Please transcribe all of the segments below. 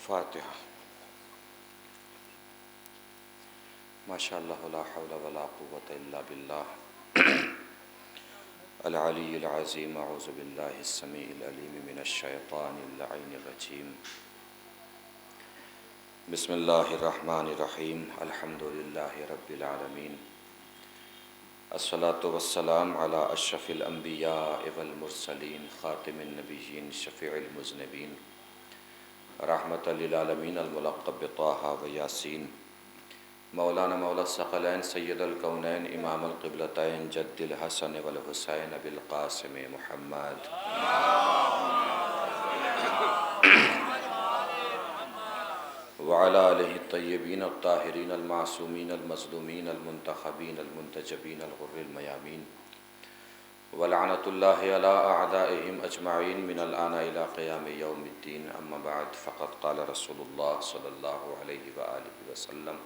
فاتحہ۔ ماشاء اللہ لا حول ولا قوۃ الا باللہ العلی العظیم۔ اعوذ باللہ السمیع العلیم من الشیطان اللعین الرجیم۔ بسم اللہ الرحمن الرحیم۔ الحمد للہ رب العالمین، الصلاۃ والسلام علی اشرف الانبیاء والمرسلین، خاتم النبیین، شفیع المذنبین، رحمۃ للعالمین، الملقب بطٰہٰ و یاسین، مولانا مولا الثقلین، سید الکونین، امام القبلتین، جد الحسن والحسین بالقاسم محمد، وعلی آلہ الطیبین الطاہرین المعصومین المظلومین المنتخبین المنتجبین الغر المیامین، ولعنۃ اللہ علی اعدائہم اجمعین من الآن الی قیام یوم الدین۔ اما بعد، فقد قال رسول اللہ صلی اللہ علیہ وآلہ وسلم،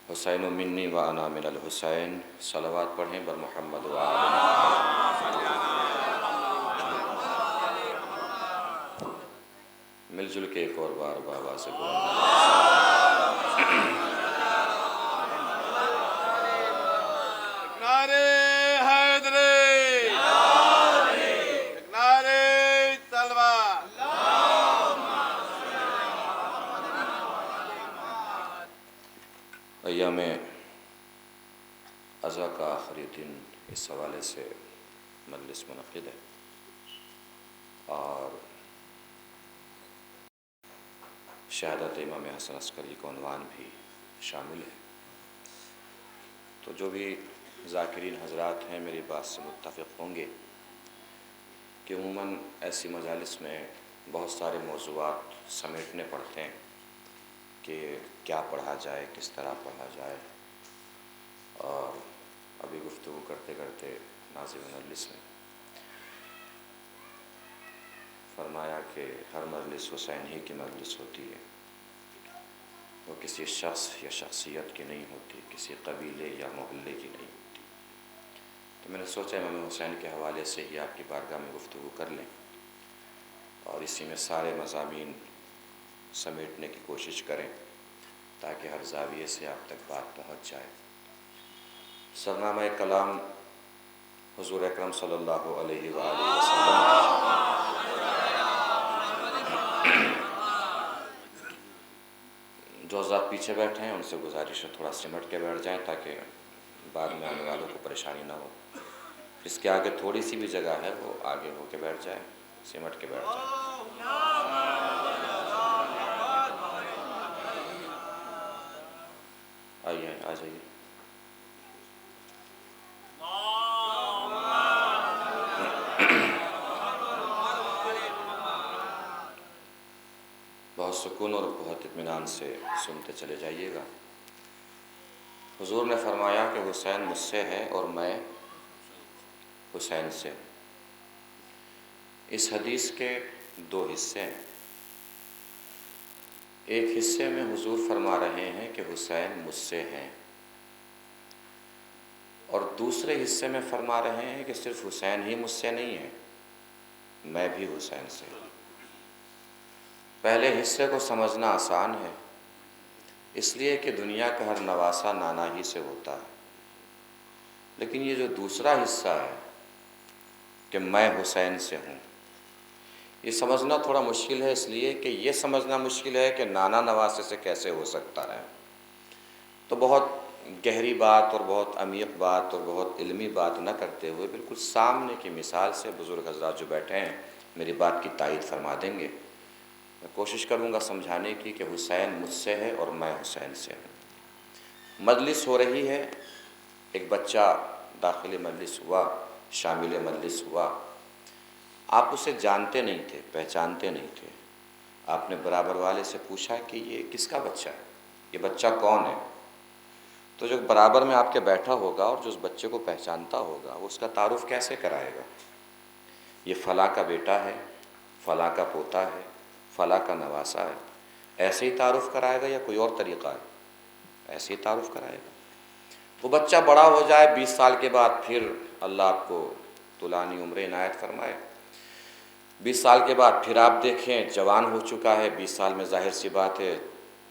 حسین منی وانا من الحسین۔ صلوات پڑھیں بر محمد وآل محمد۔ مل جل کے ایک اور بار بابا سے نعرے حیدری، نعرے تلوار۔ ایام عزا کا آخری دن، اس حوالے سے مجلس منعقد ہے اور شہادت امام حسن عسکری کا عنوان بھی شامل ہے۔ تو جو بھی ذاکرین حضرات ہیں میری بات سے متفق ہوں گے کہ عموماً ایسی مجالس میں بہت سارے موضوعات سمیٹنے پڑتے ہیں کہ کیا پڑھا جائے، کس طرح پڑھا جائے، اور ابھی گفتگو کرتے کرتے ناظم مجلس نے فرمایا کہ ہر مجلس حسین ہی کی مجلس ہوتی ہے، وہ کسی شخص یا شخصیت کی نہیں ہوتی، کسی قبیلے یا محلے کی نہیں ہوتی۔ تو میں نے سوچا امام حسین کے حوالے سے ہی آپ کی بارگاہ میں گفتگو کر لیں اور اسی میں سارے مضامین سمیٹنے کی کوشش کریں تاکہ ہر زاویے سے آپ تک بات پہنچ جائے۔ سرنامہ کلام حضور اکرم صلی اللہ علیہ وآلہ وسلم۔ جو حضرات پیچھے بیٹھے ہیں ان سے گزارش ہے تھوڑا سمٹ کے بیٹھ جائیں تاکہ بعد میں آنے والوں کو پریشانی نہ ہو۔ اس کے آگے تھوڑی سی بھی جگہ ہے وہ آگے ہو کے بیٹھ جائیں، سمٹ کے بیٹھ جائیں۔ آئیے آ جائیے۔ بہت سکون اور بہت اطمینان سے سنتے چلے جائیے گا۔ حضور نے فرمایا کہ حسین مجھ سے ہے اور میں حسین سے ہوں۔ اس حدیث کے دو حصے ہیں۔ ایک حصے میں حضور فرما رہے ہیں کہ حسین مجھ سے ہیں، اور دوسرے حصے میں فرما رہے ہیں کہ صرف حسین ہی مجھ سے نہیں ہے، میں بھی حسین سے ہوں۔ پہلے حصے کو سمجھنا آسان ہے، اس لیے کہ دنیا کا ہر نواسہ نانا ہی سے ہوتا ہے، لیکن یہ جو دوسرا حصہ ہے کہ میں حسین سے ہوں، یہ سمجھنا تھوڑا مشکل ہے، اس لیے کہ یہ سمجھنا مشکل ہے کہ نانا نواسے سے کیسے ہو سکتا ہے۔ تو بہت گہری بات اور بہت عمیق بات اور بہت علمی بات نہ کرتے ہوئے بالکل سامنے کی مثال سے بزرگ حضرات جو بیٹھے ہیں میری بات کی تائید فرما دیں گے۔ میں کوشش کروں گا سمجھانے کی کہ حسین مجھ سے ہے اور میں حسین سے ہوں۔ مجلس ہو رہی ہے، ایک بچہ داخل مجلس ہوا، شامل مجلس ہوا، آپ اسے جانتے نہیں تھے، پہچانتے نہیں تھے۔ آپ نے برابر والے سے پوچھا کہ یہ کس کا بچہ ہے، یہ بچہ کون ہے؟ تو جو برابر میں آپ کے بیٹھا ہوگا اور جو اس بچے کو پہچانتا ہوگا وہ اس کا تعارف کیسے کرائے گا؟ یہ فلاں کا بیٹا ہے، فلاں کا پوتا ہے، فلاں کا نواسہ ہے، ایسے ہی تعارف کرائے گا یا کوئی اور طریقہ ہے؟ ایسے ہی تعارف کرائے گا۔ وہ بچہ بڑا ہو جائے 20 سال کے بعد، پھر اللہ آپ کو طولانی عمر عنایت فرمائے، 20 سال کے بعد پھر آپ دیکھیں جوان ہو چکا ہے، 20 سال میں ظاہر سی بات ہے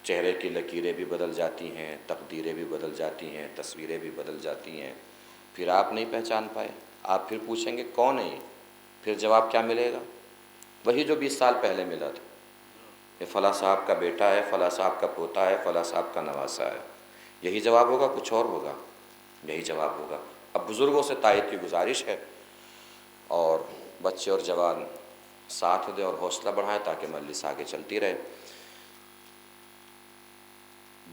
چہرے کی لکیریں بھی بدل جاتی ہیں، تقدیریں بھی بدل جاتی ہیں، تصویریں بھی بدل جاتی ہیں، پھر آپ نہیں پہچان پائے، آپ پھر پوچھیں گے کون ہے یہ؟ پھر جواب کیا ملے گا؟ وہی جو 20 سال پہلے ملا تھا، یہ فلاں صاحب کا بیٹا ہے، فلاں صاحب کا پوتا ہے، فلاں صاحب کا نواسا ہے۔ یہی جواب ہوگا؟ کچھ اور ہوگا؟ یہی جواب ہوگا۔ اب بزرگوں سے تائید کی گزارش ہے، اور بچے اور جوان ساتھ دیں اور حوصلہ بڑھائیں تاکہ مجلس آگے چلتی رہے۔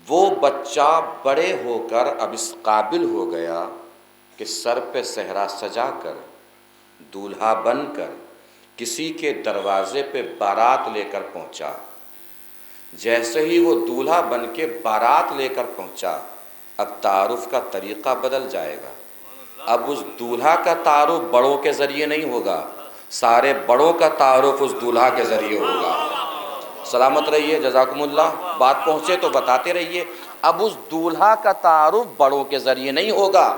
وہ بچہ بڑے ہو کر اب اس قابل ہو گیا کہ سر پہ صحرا سجا کر، دولہا بن کر کسی کے دروازے پہ بارات لے کر پہنچا۔ جیسے ہی وہ دولہا بن کے بارات لے کر پہنچا، اب تعارف کا طریقہ بدل جائے گا۔ اب اس دولہا کا تعارف بڑوں کے ذریعے نہیں ہوگا، سارے بڑوں کا تعارف اس دولہا کے ذریعے ہوگا۔ سلامت رہیے، جزاکم اللہ، بات پہنچے تو بتاتے رہیے۔ اب اس دولہا کا تعارف بڑوں کے ذریعے نہیں ہوگا،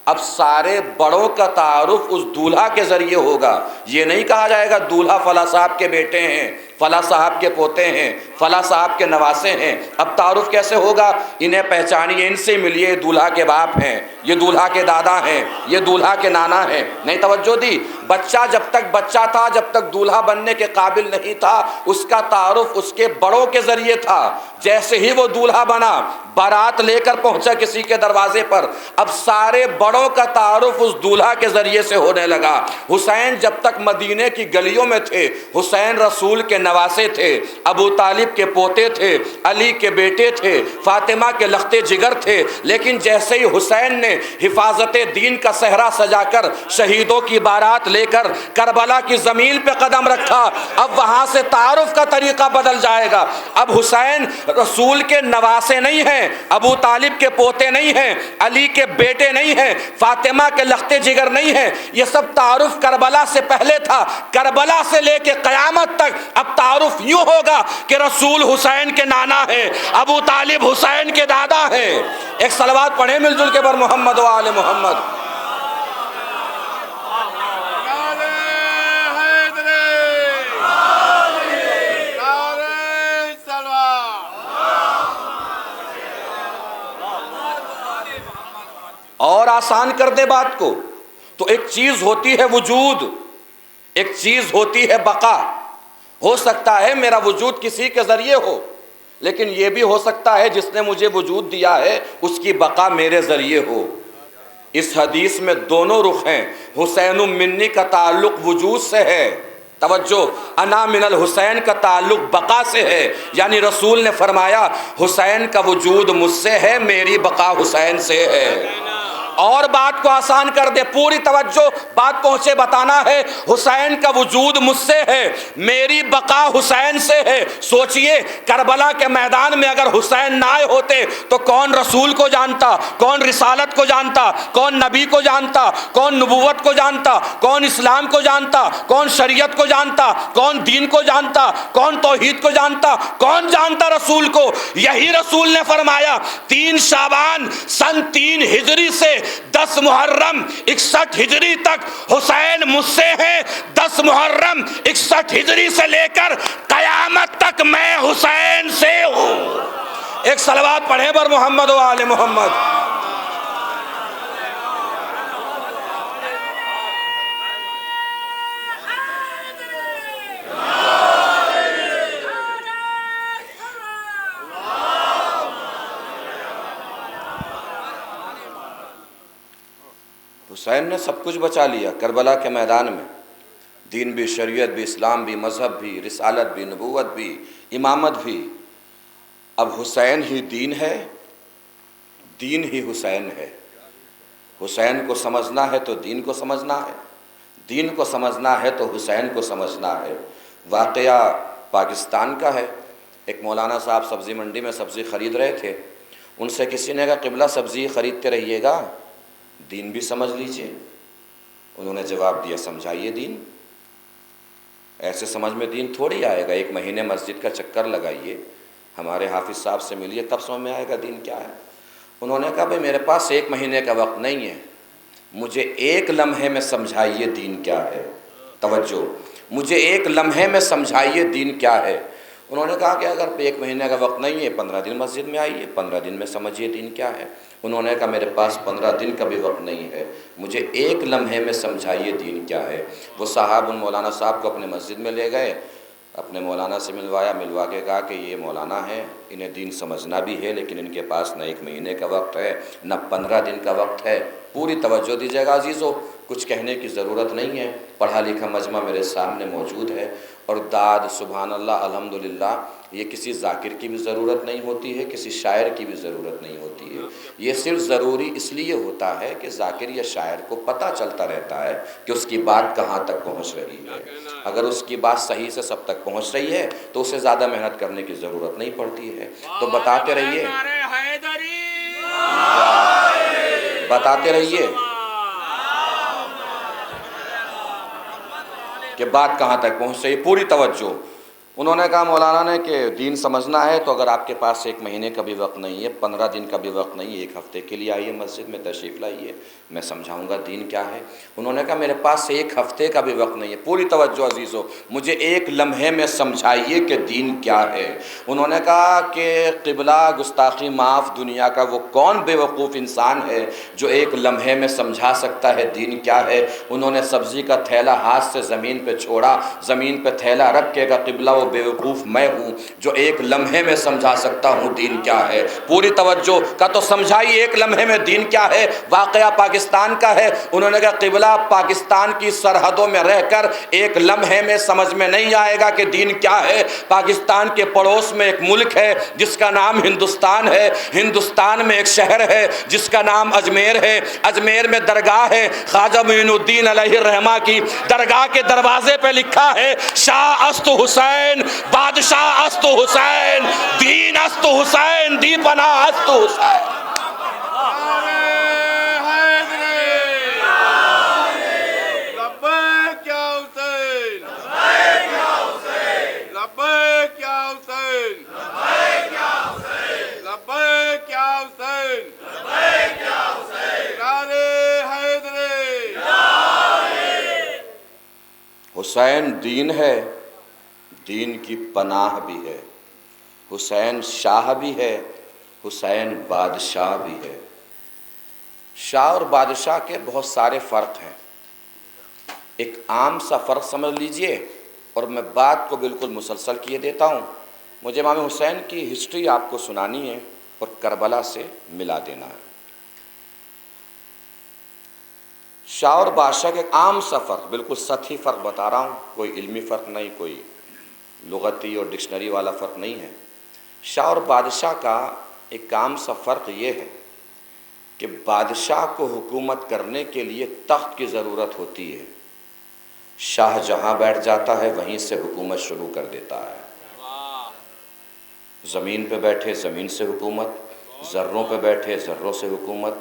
اب سارے بڑوں کا تعارف اس دولہا کے ذریعے ہوگا۔ یہ نہیں کہا جائے گا دولہا فلاں صاحب کے بیٹے ہیں، فلاں صاحب کے پوتے ہیں، فلاں صاحب کے نواسے ہیں۔ اب تعارف کیسے ہوگا؟ انہیں پہچانیے، ان سے ملیے، یہ دولہا کے باپ ہیں، یہ دولہا کے دادا ہیں، یہ دولہا کے نانا ہیں۔ نہیں توجہ دی؟ بچہ جب تک بچہ تھا، جب تک دولہا بننے کے قابل نہیں تھا، اس کا تعارف اس کے بڑوں کے ذریعے تھا۔ جیسے ہی وہ دولہا بنا، بارات لے کر پہنچا کسی کے دروازے پر، اب سارے بڑوں کا تعارف اس دولہا کے ذریعے سے ہونے لگا۔ حسین جب تک مدینے کی گلیوں میں تھے، حسین رسول کے نواسے تھے، ابو طالب کے پوتے تھے، علی کے بیٹے تھے، فاطمہ کے لختے جگر تھے، لیکن جیسے ہی حسین نے حفاظت دین کا صحرا سجا کر شہیدوں کی بارات لے کر کربلا کی زمین پہ قدم رکھا، اب وہاں سے تعارف کا طریقہ بدل جائے گا۔ اب حسین رسول کے نواسے نہیں ہیں، ابو طالب کے پوتے نہیں ہیں، علی کے بیٹے نہیں ہیں، فاطمہ کے لختے جگر نہیں ہیں۔ یہ سب تعارف کربلا سے پہلے تھا، کربلا سے لے کے قیامت تک اب تعارف یوں ہوگا کہ رسول حسین کے نانا ہیں، ابو طالب حسین کے دادا ہیں۔ ایک صلوات پڑھیں مل جل کے بر محمد و آل محمد۔ اور آسان کر دے بات کو، تو ایک چیز ہوتی ہے وجود، ایک چیز ہوتی ہے بقا۔ ہو سکتا ہے میرا وجود کسی کے ذریعے ہو، لیکن یہ بھی ہو سکتا ہے جس نے مجھے وجود دیا ہے اس کی بقا میرے ذریعے ہو۔ اس حدیث میں دونوں رخ ہیں۔ حسین منی کا تعلق وجود سے ہے، توجہ، انا من الحسین کا تعلق بقا سے ہے، یعنی رسول نے فرمایا حسین کا وجود مجھ سے ہے، میری بقا حسین سے ہے۔ اور بات کو آسان کر دے، پوری توجہ، بات پہنچے، بتانا ہے حسین کا وجود مجھ سے ہے، میری بقا حسین سے ہے۔ سوچئے کربلا کے میدان میں اگر حسین نہ آئے ہوتے تو کون رسول کو جانتا، کون رسالت کو جانتا، کون نبی کو جانتا، کون نبوت کو جانتا، کون اسلام کو جانتا، کون شریعت کو جانتا، کون دین کو جانتا، کون توحید کو جانتا، کون جانتا رسول کو؟ یہی رسول نے فرمایا 3 شعبان سن 3 ہجری سے 10 محرم 61 ہجری تک حسین مجھ سے ہے، 10 محرم 61 ہجری سے لے کر قیامت تک میں حسین سے ہوں۔ ایک صلوات پڑھیں بر محمد و آل محمد۔ حسین نے سب کچھ بچا لیا کربلا کے میدان میں، دین بھی، شریعت بھی، اسلام بھی، مذہب بھی، رسالت بھی، نبوت بھی، امامت بھی۔ اب حسین ہی دین ہے، دین ہی حسین ہے۔ حسین کو سمجھنا ہے تو دین کو سمجھنا ہے، دین کو سمجھنا ہے تو حسین کو سمجھنا ہے۔ واقعہ پاکستان کا ہے۔ ایک مولانا صاحب سبزی منڈی میں سبزی خرید رہے تھے، ان سے کسی نے کہا قبلہ سبزی خریدتے رہیے گا، دین بھی سمجھ لیجئے۔ انہوں نے جواب دیا سمجھائیے دین، ایسے سمجھ میں دین تھوڑی آئے گا، 1 مہینے مسجد کا چکر لگائیے، ہمارے حافظ صاحب سے ملیے، تب سمجھ میں آئے گا دین کیا ہے۔ انہوں نے کہا بھئی میرے پاس 1 مہینے کا وقت نہیں ہے، مجھے 1 لمحے میں سمجھائیے دین کیا ہے۔ توجہ، مجھے ایک لمحے میں سمجھائیے دین کیا ہے۔ انہوں نے کہا کہ اگر 1 مہینے کا وقت نہیں ہے 15 دن مسجد میں آئیے، 15 دن میں سمجھیے دین کیا ہے۔ انہوں نے کہا میرے پاس 15 دن کا بھی وقت نہیں ہے، مجھے ایک لمحے میں سمجھائیے دین کیا ہے۔ وہ صاحب ان مولانا صاحب کو اپنے مسجد میں لے گئے، اپنے مولانا سے ملوا کے کہا کہ یہ مولانا ہیں، انہیں دین سمجھنا بھی ہے لیکن ان کے پاس نہ 1 مہینے کا وقت ہے نہ 15 دن کا وقت ہے۔ پوری توجہ دیجیے گا عزیزو، کچھ کہنے کی ضرورت نہیں ہے، پڑھا لکھا مجمع میرے سامنے موجود ہے۔ اور داد سبحان اللہ الحمدللہ، یہ کسی ذاکر کی بھی ضرورت نہیں ہوتی ہے، کسی شاعر کی بھی ضرورت نہیں ہوتی ہے۔ یہ صرف ضروری اس لیے ہوتا ہے کہ ذاکر یا شاعر کو پتہ چلتا رہتا ہے کہ اس کی بات کہاں تک پہنچ رہی ہے۔ اگر اس کی بات صحیح سے سب تک پہنچ رہی ہے تو اسے زیادہ محنت کرنے کی ضرورت نہیں پڑتی ہے۔ تو بتاتے رہیے کہ بات کہاں تک پہنچ رہی ہے، پوری توجہ۔ انہوں نے کہا مولانا نے کہ دین سمجھنا ہے تو اگر آپ کے پاس 1 مہینے کا بھی وقت نہیں ہے، 15 دن کا بھی وقت نہیں ہے، 1 ہفتے کے لیے آئیے مسجد میں تشریف لائیے، میں سمجھاؤں گا دین کیا ہے۔ انہوں نے کہا میرے پاس 1 ہفتے کا بھی وقت نہیں ہے، پوری توجہ عزیزو، مجھے ایک لمحے میں سمجھائیے کہ دین کیا ہے۔ انہوں نے کہا کہ قبلہ گستاخی معاف، دنیا کا وہ کون بے وقوف انسان ہے جو ایک لمحے میں سمجھا سکتا ہے دین کیا ہے۔ انہوں نے سبزی کا تھیلا ہاتھ سے زمین پہ چھوڑا، زمین پہ تھیلا رکھ کے کہا قبلہ وہ بے وقوف میں ہوں جو ایک لمحے میں سمجھا سکتا ہوں دین کیا ہے۔ پوری توجہ کا تو سمجھائی ایک لمحے میں دین کیا ہے۔ واقعہ پاکستان کا ہے۔ انہوں نے کہا قبلہ پاکستان کی سرحدوں میں رہ کر ایک لمحے میں سمجھ میں نہیں آئے گا کہ دین کیا ہے۔ پاکستان کے پڑوس میں ایک ملک ہے جس کا نام ہندوستان ہے، ہندوستان میں ایک شہر ہے جس کا نام اجمیر ہے، اجمیر میں درگاہ ہے خواجہ معین الدین علیہ الرحمہ کی، درگاہ کے دروازے پہ لکھا ہے شاہ است حسین، بادشاہ است حسین، دین است حسین، دی پناہ است حسین۔ حسین دین ہے، دین کی پناہ بھی ہے، حسین شاہ بھی ہے، حسین بادشاہ بھی ہے۔ شاہ اور بادشاہ کے بہت سارے فرق ہیں، ایک عام سا فرق سمجھ لیجئے اور میں بات کو بالکل مسلسل کیے دیتا ہوں۔ مجھے امام حسین کی ہسٹری آپ کو سنانی ہے اور کربلا سے ملا دینا ہے۔ شاہ اور بادشاہ کے ایک عام سا فرق، بالکل سطحی فرق بتا رہا ہوں، کوئی علمی فرق نہیں، کوئی لغتی اور ڈکشنری والا فرق نہیں ہے۔ شاہ اور بادشاہ کا ایک عام سا فرق یہ ہے کہ بادشاہ کو حکومت کرنے کے لیے تخت کی ضرورت ہوتی ہے، شاہ جہاں بیٹھ جاتا ہے وہیں سے حکومت شروع کر دیتا ہے۔ زمین پہ بیٹھے زمین سے حکومت، ذروں پہ بیٹھے ذروں سے حکومت،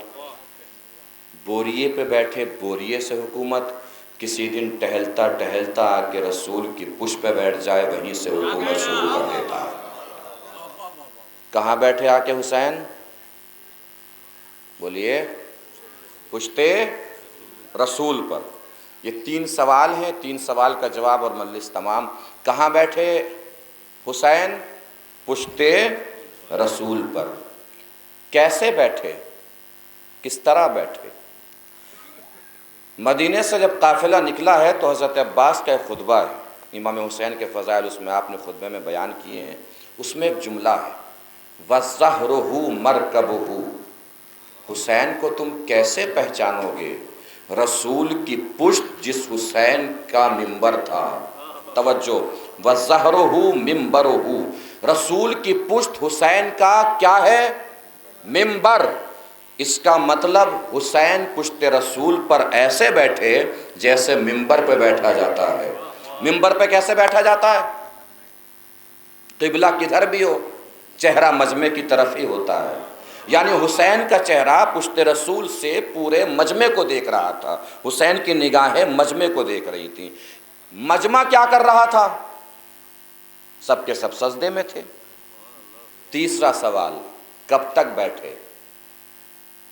بوریے پہ بیٹھے بوریے سے حکومت، کسی دن ٹہلتا ٹہلتا آ کے رسول کی پشت پہ بیٹھ جائے وہیں سے حکومت شروع کر دیتا ہے۔ کہاں بیٹھے آ کے حسین؟ بولیے، پشت رسول پر۔ یہ 3 سوال ہیں، 3 سوال کا جواب اور مجلس تمام۔ کہاں بیٹھے حسین؟ پشت رسول پر۔ کیسے بیٹھے؟ کس طرح بیٹھے؟ مدینے سے جب قافلہ نکلا ہے تو حضرت عباس کا ایک خطبہ ہے، امام حسین کے فضائل اس میں آپ نے خطبے میں بیان کیے ہیں، اس میں ایک جملہ ہے وَظَهْرُهُ مَرْكَبُهُ، حسین کو تم کیسے پہچانو گے؟ رسول کی پشت جس حسین کا منبر تھا، توجہ، وَظَهْرُهُ مِنبَرُهُ، رسول کی پشت حسین کا کیا ہے؟ منبر۔ اس کا مطلب حسین پشت رسول پر ایسے بیٹھے جیسے منبر پہ بیٹھا جاتا ہے۔ منبر پہ کیسے بیٹھا جاتا ہے؟ قبلہ کدھر بھی ہو، چہرہ مجمع کی طرف ہی ہوتا ہے، یعنی حسین کا چہرہ پشت رسول سے پورے مجمع کو دیکھ رہا تھا، حسین کی نگاہیں مجمع کو دیکھ رہی تھیں۔ مجمع کیا کر رہا تھا؟ سب کے سب سجدے میں تھے۔ تیسرا سوال، کب تک بیٹھے؟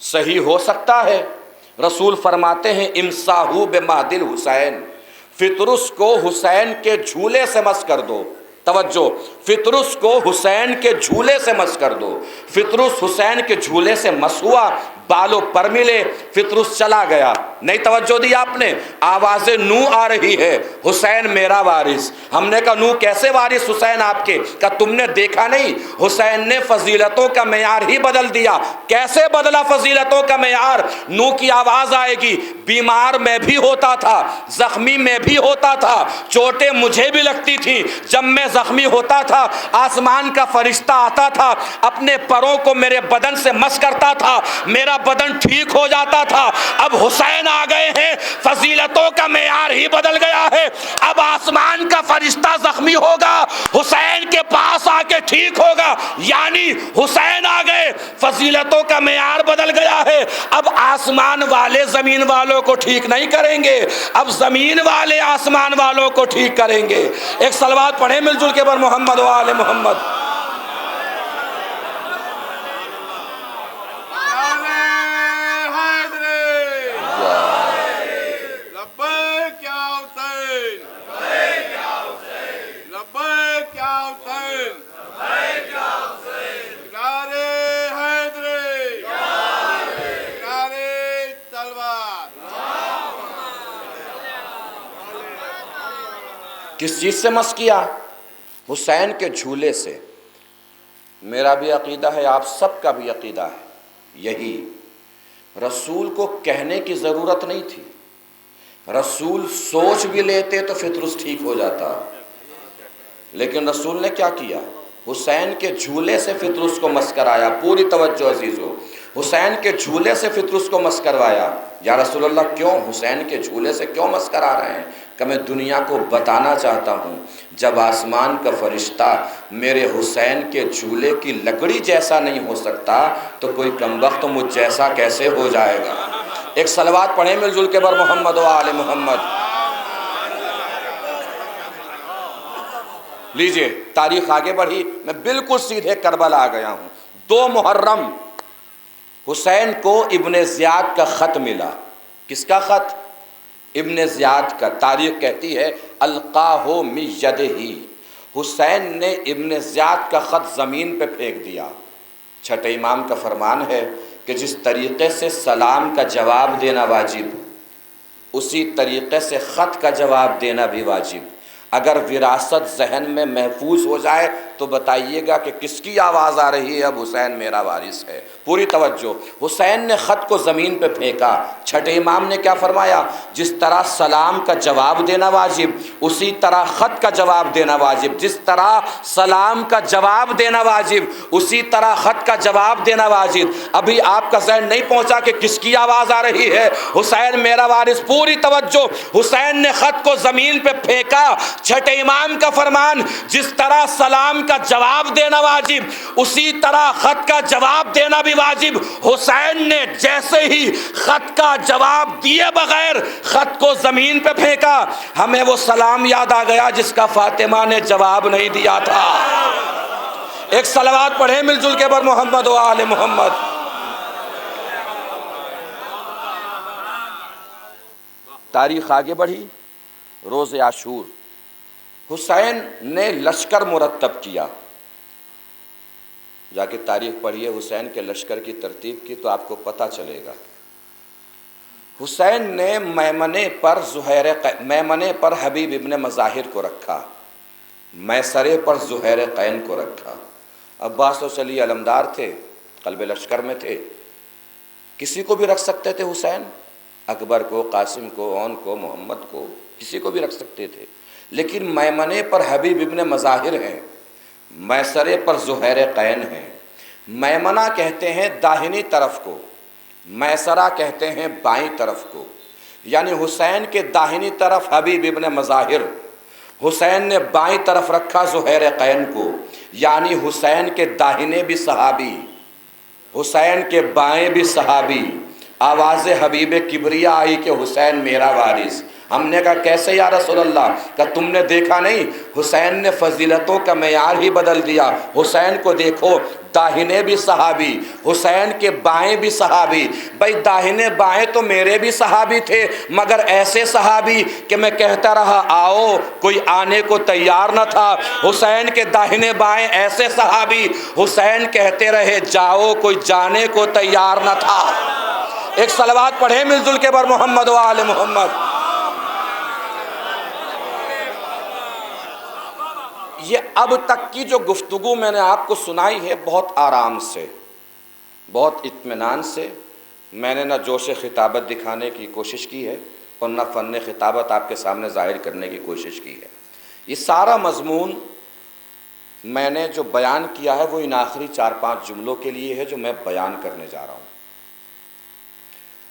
صحیح ہو سکتا ہے؟ رسول فرماتے ہیں امساحو بمہدل حسین، فطرس کو حسین کے جھولے سے مس کر دو۔ توجہ، فطرس کو حسین کے جھولے سے مس کر دو۔ فطرس حسین کے جھولے سے مس ہوا، بالوں پر ملے، فطرس چلا گیا۔ نہیں توجہ دی آپ نے؟ آواز نو آ رہی ہے، حسین میرا وارث۔ ہم نے کہا نو کیسے وارث حسین آپ کے؟ کہا تم نے دیکھا نہیں، حسین نے فضیلتوں کا معیار ہی بدل دیا۔ کیسے بدلا فضیلتوں کا معیار؟ نو کی آواز آئے گی، بیمار میں بھی ہوتا تھا، زخمی میں بھی ہوتا تھا، چوٹیں مجھے بھی لگتی تھیں۔ جب میں زخمی ہوتا تھا آسمان کا فرشتہ آتا تھا، اپنے پروں کو میرے بدن سے مس کرتا تھا، میرا بدن ٹھیک ہو جاتا تھا۔ اب حسین آ گئے ہیں، فضیلتوں کا معیار ہی بدل گیا ہے۔ اب آسمان کا فرشتہ زخمی ہوگا، حسین کے پاس آ کے ٹھیک ہوگا، یعنی حسین آ گئے، فضیلتوں کا معیار بدل گیا ہے۔ اب آسمان والے زمین والوں کو ٹھیک نہیں کریں گے، اب زمین والے آسمان والوں کو ٹھیک کریں گے۔ ایک صلوات پڑھیں مل جل کے بر محمد و آل محمد۔ کس چیز سے مس کیا؟ حسین کے جھولے سے۔ میرا بھی عقیدہ ہے، آپ سب کا بھی عقیدہ ہے یہی، رسول کو کہنے کی ضرورت نہیں تھی، رسول سوچ بھی لیتے تو فطرس ٹھیک ہو جاتا، لیکن رسول نے کیا کیا؟ حسین کے جھولے سے فطرس کو مس کرایا۔ پوری توجہ عزیزو، حسین کے جھولے سے فطرس کو مس کروایا۔ یا رسول اللہ کیوں حسین کے جھولے سے کیوں مس کرا رہے ہیں؟ کہ میں دنیا کو بتانا چاہتا ہوں، جب آسمان کا فرشتہ میرے حسین کے جھولے کی لکڑی جیسا نہیں ہو سکتا تو کوئی کمبخت مجھ جیسا کیسے ہو جائے گا؟ ایک صلوات پڑھیں مل جل کے بر محمد و آل محمد۔ لیجئے تاریخ آگے بڑھی، میں بالکل سیدھے کربلا آ گیا ہوں۔ 2 محرم حسین کو ابن زیاد کا خط ملا۔ کس کا خط؟ ابن زیاد کا۔ تاریخ کہتی ہے القاہ من یدہ، حسین نے ابن زیاد کا خط زمین پہ پھینک دیا۔ چھٹے امام کا فرمان ہے کہ جس طریقے سے سلام کا جواب دینا واجب، اسی طریقے سے خط کا جواب دینا بھی واجب۔ اگر وراثت ذہن میں محفوظ ہو جائے تو بتائیے گا کہ کس کی آواز آ رہی ہے؟ اب حسین میرا وارث ہے۔ پوری توجہ، حسین نے خط کو زمین پہ پھینکا۔ چھٹے امام نے کیا فرمایا؟ جس طرح سلام کا جواب دینا واجب، اسی طرح خط کا جواب دینا واجب۔ جس طرح سلام کا جواب دینا واجب، اسی طرح خط کا جواب دینا واجب۔ ابھی آپ کا ذہن نہیں پہنچا کہ کس کی آواز آ رہی ہے؟ حسین میرا وارث۔ پوری توجہ، حسین نے خط کو زمین پہ پھینکا۔ چھٹے امام کا فرمان، جس طرح سلام کا جواب دینا واجب، اسی طرح خط کا جواب دینا بھی واجب۔ حسین نے جیسے ہی خط کا جواب دیے بغیر خط کو زمین پہ پھینکا، ہمیں وہ سلام یاد آ گیا جس کا فاطمہ نے جواب نہیں دیا تھا۔ ایک صلوات پڑھیں مل جل کے بر محمد و آل محمد۔ تاریخ آگے بڑھی، روز عاشور، حسین نے لشکر مرتب کیا۔ جا کے تاریخ پڑھیے حسین کے لشکر کی ترتیب کی تو آپ کو پتہ چلے گا۔ حسین نے میمنے پر حبیب ابن مظاہر کو رکھا، میسرے پر زہیر قین کو رکھا۔ عباس و علی علمدار تھے، قلب لشکر میں تھے، کسی کو بھی رکھ سکتے تھے حسین، اکبر کو، قاسم کو، اون کو، محمد کو، کسی کو بھی رکھ سکتے تھے، لیکن میمنے پر حبیب ابن مظاہر ہیں، میسرے پر زہیر قین ہیں۔ میمنہ کہتے ہیں داہنی طرف کو، میسرہ کہتے ہیں بائیں طرف کو، یعنی حسین کے داہنی طرف حبیب ابن مظاہر، حسین نے بائیں طرف رکھا زہیر قین کو، یعنی حسین کے داہنے بھی صحابی، حسین کے بائیں بھی صحابی۔ آواز حبیب کبریا آئی کہ حسین میرا وارث۔ ہم نے کہا کیسے یا رسول اللہ؟ کہ تم نے دیکھا نہیں حسین نے فضیلتوں کا معیار ہی بدل دیا. حسین کو دیکھو، داہنے بھی صحابی، حسین کے بائیں بھی صحابی. بھائی داہنے بائیں تو میرے بھی صحابی تھے، مگر ایسے صحابی کہ میں کہتا رہا آؤ، کوئی آنے کو تیار نہ تھا. حسین کے داہنے بائیں ایسے صحابی، حسین کہتے رہے جاؤ، کوئی جانے کو تیار نہ تھا. ایک صلوات پڑھیں مل جل کے بر محمد و آل محمد. یہ اب تک کی جو گفتگو میں نے آپ کو سنائی ہے، بہت آرام سے، بہت اطمینان سے. میں نے نہ جوش خطابت دکھانے کی کوشش کی ہے اور نہ فن خطابت آپ کے سامنے ظاہر کرنے کی کوشش کی ہے. یہ سارا مضمون میں نے جو بیان کیا ہے وہ ان آخری 4-5 جملوں کے لیے ہے جو میں بیان کرنے جا رہا ہوں.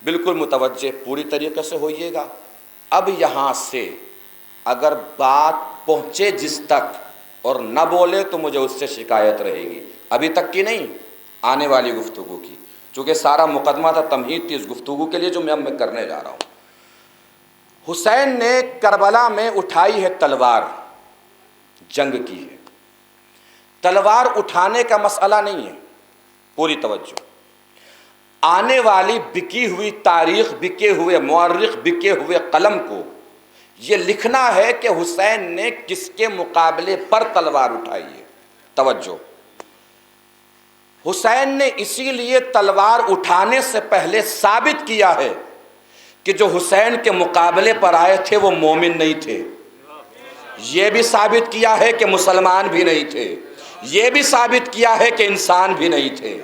بالکل متوجہ پوری طریقے سے ہوئیے گا. اب یہاں سے اگر بات پہنچے جس تک اور نہ بولے تو مجھے اس سے شکایت رہے گی. ابھی تک کی نہیں، آنے والی گفتگو کی، چونکہ سارا مقدمہ تھا، تمہید تھی اس گفتگو کے لیے جو میں کرنے جا رہا ہوں. حسین نے کربلا میں اٹھائی ہے تلوار، جنگ کی ہے. تلوار اٹھانے کا مسئلہ نہیں ہے، پوری توجہ. آنے والی بکی ہوئی تاریخ، بکے ہوئے مورخ، بکے ہوئے قلم کو یہ لکھنا ہے کہ حسین نے کس کے مقابلے پر تلوار اٹھائی ہے. توجہ، حسین نے اسی لیے تلوار اٹھانے سے پہلے ثابت کیا ہے کہ جو حسین کے مقابلے پر آئے تھے وہ مومن نہیں تھے. یہ بھی ثابت کیا ہے کہ مسلمان بھی نہیں تھے. یہ بھی ثابت کیا ہے کہ انسان بھی نہیں تھے.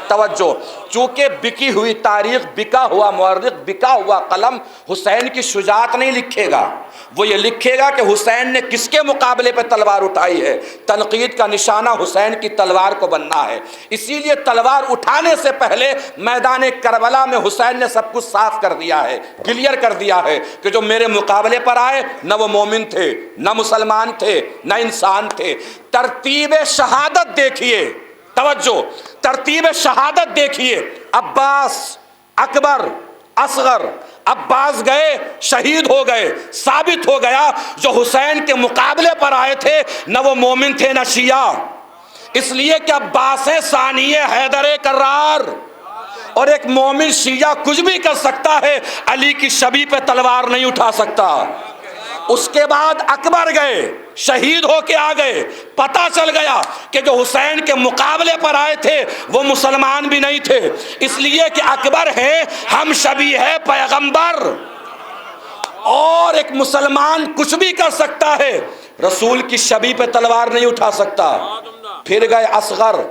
توجہ، چونکہ بکی ہوئی تاریخ، بکا ہوا مورخ، بکا ہوا قلم حسین کی شجاعت نہیں لکھے گا، وہ یہ لکھے گا کہ حسین نے کس کے مقابلے پہ تلوار اٹھائی ہے. تنقید کا نشانہ حسین کی تلوار کو بننا ہے. اسی لیے تلوار اٹھانے سے پہلے میدان کربلا میں حسین نے سب کچھ صاف کر دیا ہے، کلیئر کر دیا ہے کہ جو میرے مقابلے پر آئے نہ وہ مومن تھے، نہ مسلمان تھے، نہ انسان تھے. ترتیب شہادت دیکھیے، توجہ، ترتیب شہادت دیکھیے. عباس، اکبر، اصغر. عباس گئے، شہید ہو گئے. ثابت ہو گیا جو حسین کے مقابلے پر آئے تھے نہ وہ مومن تھے نہ شیعہ. اس لیے کہ عباس ثانی حیدر کرار، اور ایک مومن شیعہ کچھ بھی کر سکتا ہے، علی کی شبیہ پہ تلوار نہیں اٹھا سکتا. اس کے بعد اکبر گئے، شہید ہو کے آ گئے. پتہ چل گیا کہ جو حسین کے مقابلے پر آئے تھے وہ مسلمان بھی نہیں تھے. اس لیے کہ اکبر ہے ہم شبیہ ہے پیغمبر، اور ایک مسلمان کچھ بھی کر سکتا ہے، رسول کی شبیہ پہ تلوار نہیں اٹھا سکتا. پھر گئے اصغر،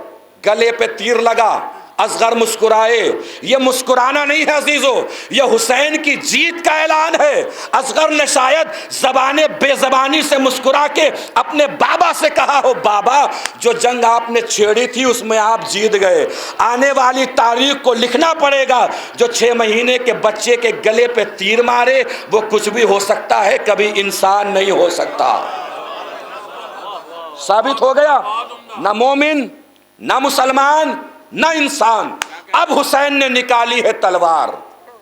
گلے پہ تیر لگا، اصغر مسکرائے. یہ مسکرانا نہیں ہے عزیزو، یہ حسین کی جیت کا اعلان ہے. اصغر نے شاید زبان بے زبانی سے مسکرا کے اپنے بابا سے کہا ہو، بابا جو جنگ آپ نے چھیڑی تھی اس میں آپ جیت گئے. آنے والی تاریخ کو لکھنا پڑے گا، جو 6 مہینے کے بچے کے گلے پہ تیر مارے وہ کچھ بھی ہو سکتا ہے، کبھی انسان نہیں ہو سکتا. ثابت ہو گیا، نہ مومن، نہ مسلمان، نہ انسان. اب حسین نے نکالی ہے تلوار.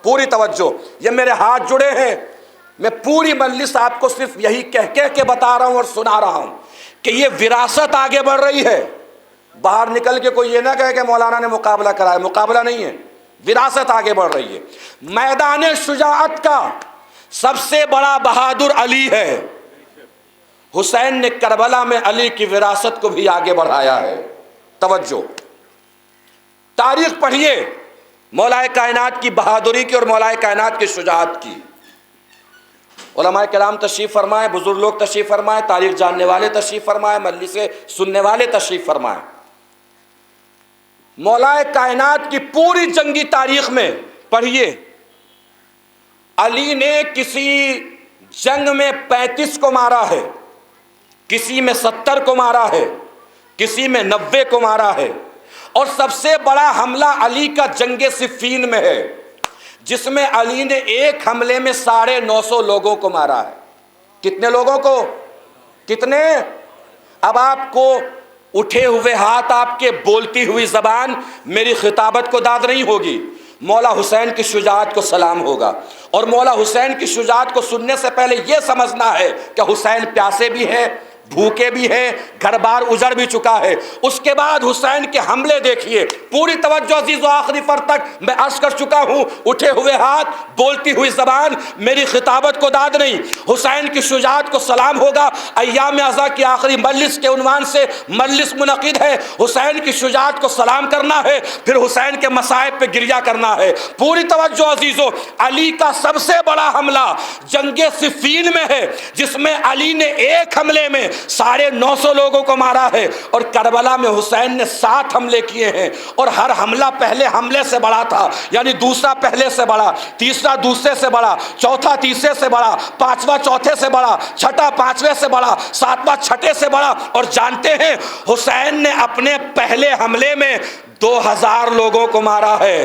پوری توجہ، یہ میرے ہاتھ جڑے ہیں. میں پوری مجلس آپ کو صرف یہی کہہ کے بتا رہا ہوں اور سنا رہا ہوں کہ یہ وراثت آگے بڑھ رہی ہے. باہر نکل کے کوئی یہ نہ کہے کہ مولانا نے مقابلہ کرایا، مقابلہ نہیں ہے، وراثت آگے بڑھ رہی ہے. میدان شجاعت کا سب سے بڑا بہادر علی ہے. حسین نے کربلا میں علی کی وراثت کو بھی آگے بڑھایا ہے. توجہ، تاریخ پڑھیے مولا کائنات کی بہادری کی اور مولا کائنات کی شجاعت کی. علماء کرام تشریف فرمائے، بزرگ لوگ تشریف فرمائے، تاریخ جاننے والے تشریف فرمائے، مجلس سننے والے تشریف فرمائے. مولا کائنات کی پوری جنگی تاریخ میں پڑھیے، علی نے کسی جنگ میں 35 کو مارا ہے، کسی میں 70 کو مارا ہے، کسی میں 90 کو مارا ہے. اور سب سے بڑا حملہ علی کا جنگ صفین میں ہے، جس میں علی نے ایک حملے میں 950 لوگوں کو مارا ہے. کتنے لوگوں کو؟ کتنے؟ اب آپ کو اٹھے ہوئے ہاتھ، آپ کے بولتی ہوئی زبان میری خطابت کو داد نہیں ہوگی. مولا حسین کی شجاعت کو سلام ہوگا، اور مولا حسین کی شجاعت کو سننے سے پہلے یہ سمجھنا ہے کہ حسین پیاسے بھی ہیں، بھوکے بھی ہیں، گھر بار اجڑ بھی چکا ہے۔ اس کے بعد حسین کے حملے دیکھیے، پوری توجہ عزیز و آخری فر تک میں عرض کر چکا ہوں، اٹھے ہوئے ہاتھ، بولتی ہوئی زبان، میری خطابت کو داد نہیں۔ حسین کی شجاعت کو سلام ہوگا۔ ایام عزا کی آخری مجلس کے عنوان سے مجلس منعقد ہے، حسین کی شجاعت کو سلام کرنا ہے، پھر حسین کے مصائب پہ گریہ کرنا ہے۔ پوری توجہ عزیزو، علی کا سب سے بڑا حملہ جنگ صفین میں ہے، جس میں علی نے ایک حملے میں 950 لوگوں کو مارا ہے، اور کربلا میں حسین نے 7 حملے کیے ہیں، اور ہر حملہ پہلے حملے سے بڑا تھا، یعنی دوسرا پہلے سے بڑا، تیسرا دوسرے سے بڑا، چوتھا تیسرے سے بڑا، پانچواں چوتھے سے بڑا، چھٹا پانچویں سے بڑا، ساتواں چھٹے سے بڑا۔ اور جانتے ہیں حسین نے اپنے پہلے حملے میں 2000 لوگوں کو مارا ہے۔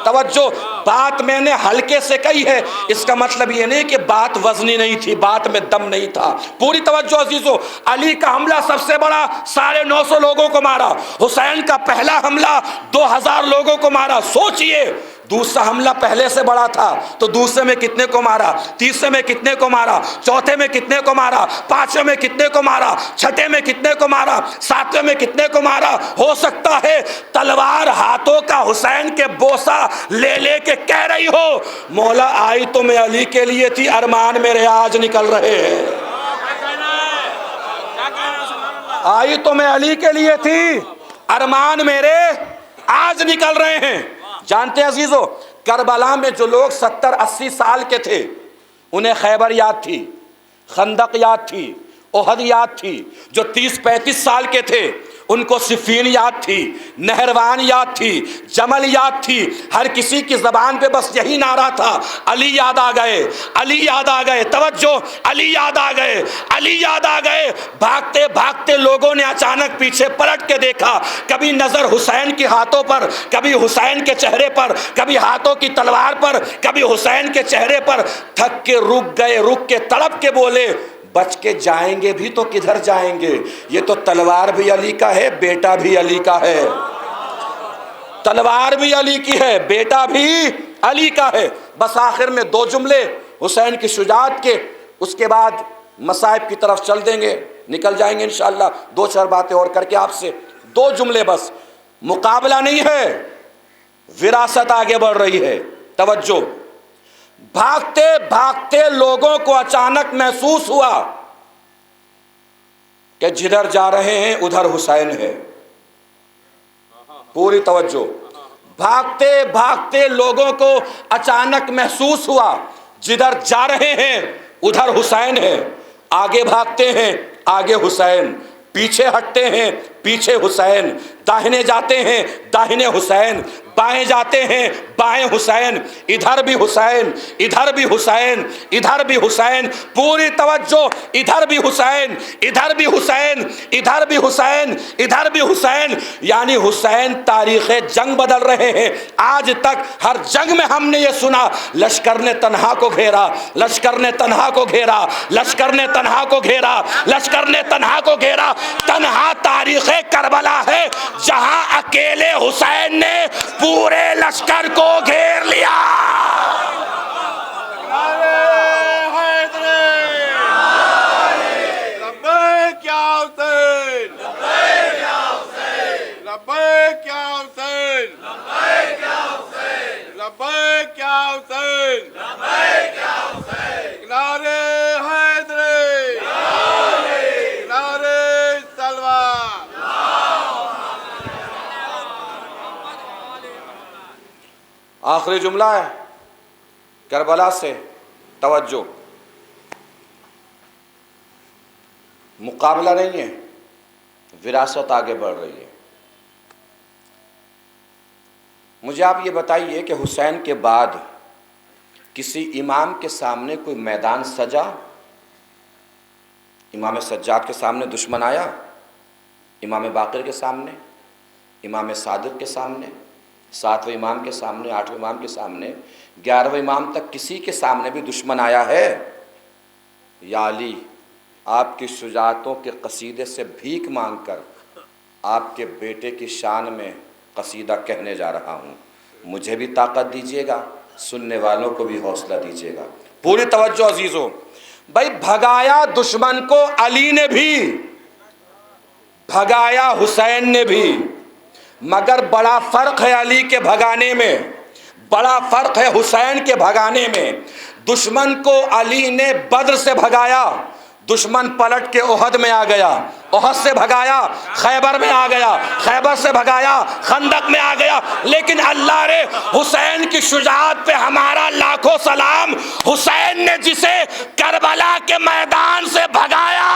توجہ، بات میں نے ہلکے سے کہی ہے، اس کا مطلب یہ نہیں کہ بات وزنی نہیں تھی، بات میں دم نہیں تھا۔ پوری توجہ عزیزو، علی کا حملہ سب سے بڑا، 950 لوگوں کو مارا۔ حسین کا پہلا حملہ 2000 لوگوں کو مارا۔ سوچئے، دوسرا حملہ پہلے سے بڑا تھا تو دوسرے میں کتنے کو مارا، تیسرے میں کتنے کو مارا، چوتھے میں کتنے کو مارا، پانچویں میں کتنے کو مارا، چھٹے میں کتنے کو مارا، ساتویں میں کتنے کو مارا۔ ہو سکتا ہے تلوار ہاتھوں کا حسین کے بوسہ لے لے کے کہہ رہی ہو، مولا آئی تو میں علی کے لیے تھی، ارمان میرے آج نکل رہے ہیں۔ آئی تو میں علی کے لیے تھی، ارمان میرے آج نکل رہے ہیں۔ جانتے عزیزو، کربلا میں جو لوگ 70-80 سال کے تھے، انہیں خیبر یاد تھی، خندق یاد تھی، احد یاد تھی۔ جو 30-35 سال کے تھے، ان کو صفین یاد تھی، نہروان یاد تھی، جمل یاد تھی۔ ہر کسی کی زبان پہ بس یہی نعرہ تھا، علی یاد آ گئے، علی یاد آ گئے۔ توجہ، علی یاد آ گئے، علی یاد آ گئے۔ بھاگتے بھاگتے لوگوں نے اچانک پیچھے پلٹ کے دیکھا، کبھی نظر حسین کے ہاتھوں پر، کبھی حسین کے چہرے پر، کبھی ہاتھوں کی تلوار پر، کبھی حسین کے چہرے پر۔ تھک کے رک گئے، رک کے تڑپ کے بولے، بچ کے جائیں گے بھی تو کدھر جائیں گے؟ یہ تو تلوار بھی علی کا ہے، بیٹا بھی علی کا ہے۔ تلوار بھی علی کی ہے، بیٹا بھی علی کا ہے۔ بس آخر میں 2 جملے حسین کی شجاعت کے، اس کے بعد مصائب کی طرف چل دیں گے، نکل جائیں گے انشاءاللہ 2-4 باتیں اور کر کے آپ سے۔ 2 جملے بس، مقابلہ نہیں ہے، وراثت آگے بڑھ رہی ہے۔ توجہ، بھاگتے بھاگتے لوگوں کو اچانک محسوس ہوا کہ جدھر جا رہے ہیں ادھر حسین ہے۔ پوری توجہ، بھاگتے بھاگتے لوگوں کو اچانک محسوس ہوا جدھر جا رہے ہیں ادھر حسین ہے۔ آگے بھاگتے ہیں، آگے حسین، پیچھے ہٹتے ہیں، پیچھے حسین، داہنے جاتے ہیں، داہنے حسین، بائیں جاتے ہیں، بائیں حسین، ادھر بھی حسین، ادھر بھی حسین، ادھر بھی حسین۔ پوری توجہ، ادھر بھی حسین، ادھر بھی حسین، ادھر بھی حسین، ادھر بھی حسین۔ یعنی حسین تاریخ جنگ بدل رہے ہیں۔ آج تک ہر جنگ میں ہم نے یہ سنا، لشکر نے تنہا کو گھیرا، لشکر نے تنہا کو گھیرا، لشکر نے تنہا کو گھیرا، لشکر نے تنہا کو گھیرا۔ تنہا تاریخ کربلا ہے جہاں اکیلے حسین نے پورے لشکر کو گھیر لیا۔ لبیک یا حسین، لبیک یا حسین، لبیک یا حسین، لبیک یا حسین، لبیک یا حسین، لبیک یا حسین۔ نعرہ حیدری، نعرہ تلوار۔ آخری جملہ ہے کربلا سے، توجہ، مقابلہ نہیں ہے، وراثت آگے بڑھ رہی ہے۔ مجھے آپ یہ بتائیے کہ حسین کے بعد کسی امام کے سامنے کوئی میدان سجا؟ امام سجاد کے سامنے دشمن آیا؟ امام باقر کے سامنے، امام صادق کے سامنے، 7ویں امام کے سامنے، 8ویں امام کے سامنے، 11ویں امام تک کسی کے سامنے بھی دشمن آیا ہے؟ یا علی، آپ کی شجاعتوں کے قصیدے سے بھیک مانگ کر آپ کے بیٹے کی شان میں قصیدہ کہنے جا رہا ہوں۔ مجھے بھی طاقت دیجیے گا، سننے والوں کو بھی حوصلہ دیجیے گا۔ پوری توجہ عزیزوں، بھائی بھگایا دشمن کو علی نے بھی، بھگایا حسین نے بھی، مگر بڑا فرق ہے علی کے بھگانے میں، بڑا فرق ہے حسین کے بھگانے میں۔ دشمن کو علی نے بدر سے بھگایا، دشمن پلٹ کے احد میں آ گیا، احد سے بھگایا خیبر میں آ گیا، خیبر سے بھگایا خندق میں آ گیا، لیکن اللہ نے حسین کی شجاعت پہ ہمارا لاکھوں سلام۔ حسین نے جسے کربلا کے میدان سے بھگایا،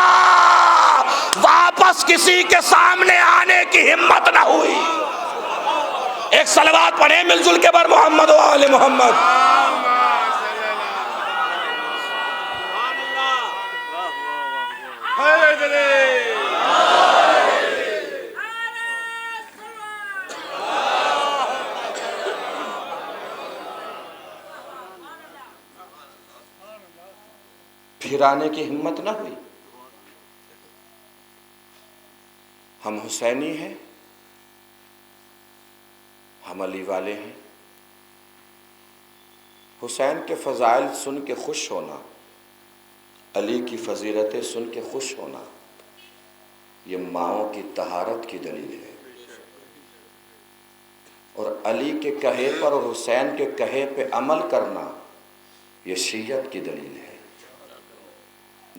واپس کسی کے سامنے آنے کی ہمت نہ ہوئی۔ ایک صلوات پڑھیں مل جل کے بر محمد و آل محمد۔ پھر آنے کی ہمت نہ ہوئی۔ ہم حسینی ہیں، ہم علی والے ہیں۔ حسین کے فضائل سن کے خوش ہونا، علی کی فضیلتیں سن کے خوش ہونا، یہ ماؤں کی طہارت کی دلیل ہے۔ اور علی کے کہے پر اور حسین کے کہے پہ عمل کرنا، یہ شیعت کی دلیل ہے۔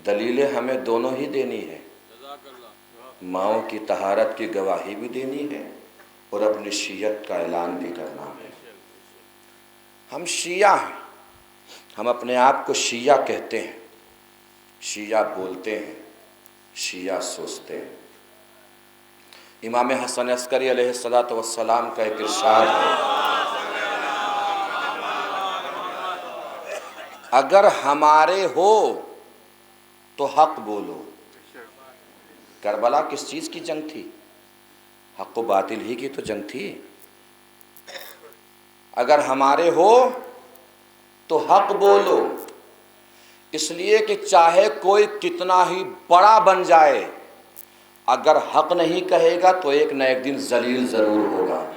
دلیلیں ہمیں دونوں ہی دینی ہے، ماؤں کی طہارت کی گواہی بھی دینی ہے اور اپنی شیعت کا اعلان بھی کرنا ہے۔ ہم شیعہ ہیں، ہم اپنے آپ کو شیعہ کہتے ہیں، شیعہ بولتے ہیں، شیعہ سوچتے ہیں۔ امام حسن عسکری علیہ السلام کا ایک ارشاد ہے، اگر ہمارے ہو تو حق بولو۔ کربلا کس چیز کی جنگ تھی؟ حق و باطل ہی کی تو جنگ تھی۔ اگر ہمارے ہو تو حق بولو، اس لیے کہ چاہے کوئی کتنا ہی بڑا بن جائے، اگر حق نہیں کہے گا تو ایک نہ ایک دن ذلیل ضرور ہوگا۔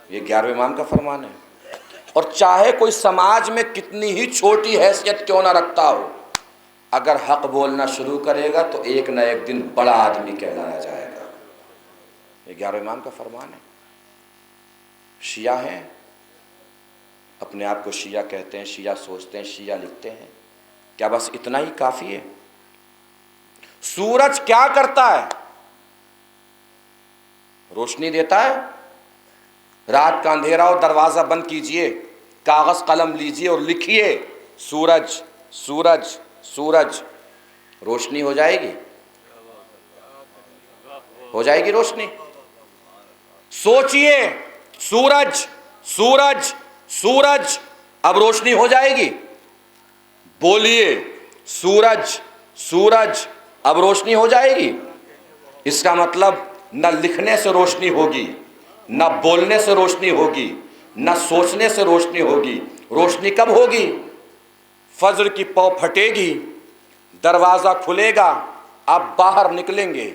یہ 11ویں امام کا فرمان ہے۔ اور چاہے کوئی سماج میں کتنی ہی چھوٹی حیثیت کیوں نہ رکھتا ہو، اگر حق بولنا شروع کرے گا تو ایک نہ ایک دن بڑا آدمی کہلایا جائے گا۔ یہ 11ویں امام کا فرمان ہے۔ شیعہ ہیں، اپنے آپ کو شیعہ کہتے ہیں، شیعہ سوچتے ہیں، شیعہ لکھتے ہیں۔ کیا بس اتنا ہی کافی ہے؟ سورج کیا کرتا ہے؟ روشنی دیتا ہے۔ رات کا اندھیرا اور دروازہ بند کیجئے، کاغذ قلم لیجئے اور لکھیے سورج سورج سورج، روشنی ہو جائے گی؟ ہو جائے گی روشنی؟ سوچئے سورج سورج سورج، اب روشنی ہو جائے گی؟ بولیے سورج سورج، اب روشنی ہو جائے گی؟ اس کا مطلب نہ لکھنے سے روشنی ہوگی، نہ بولنے سے روشنی ہوگی، نہ سوچنے سے روشنی ہوگی۔ روشنی کب ہوگی؟ فجر کی پاؤ پھٹے گی، دروازہ کھلے گا، آپ باہر نکلیں گے،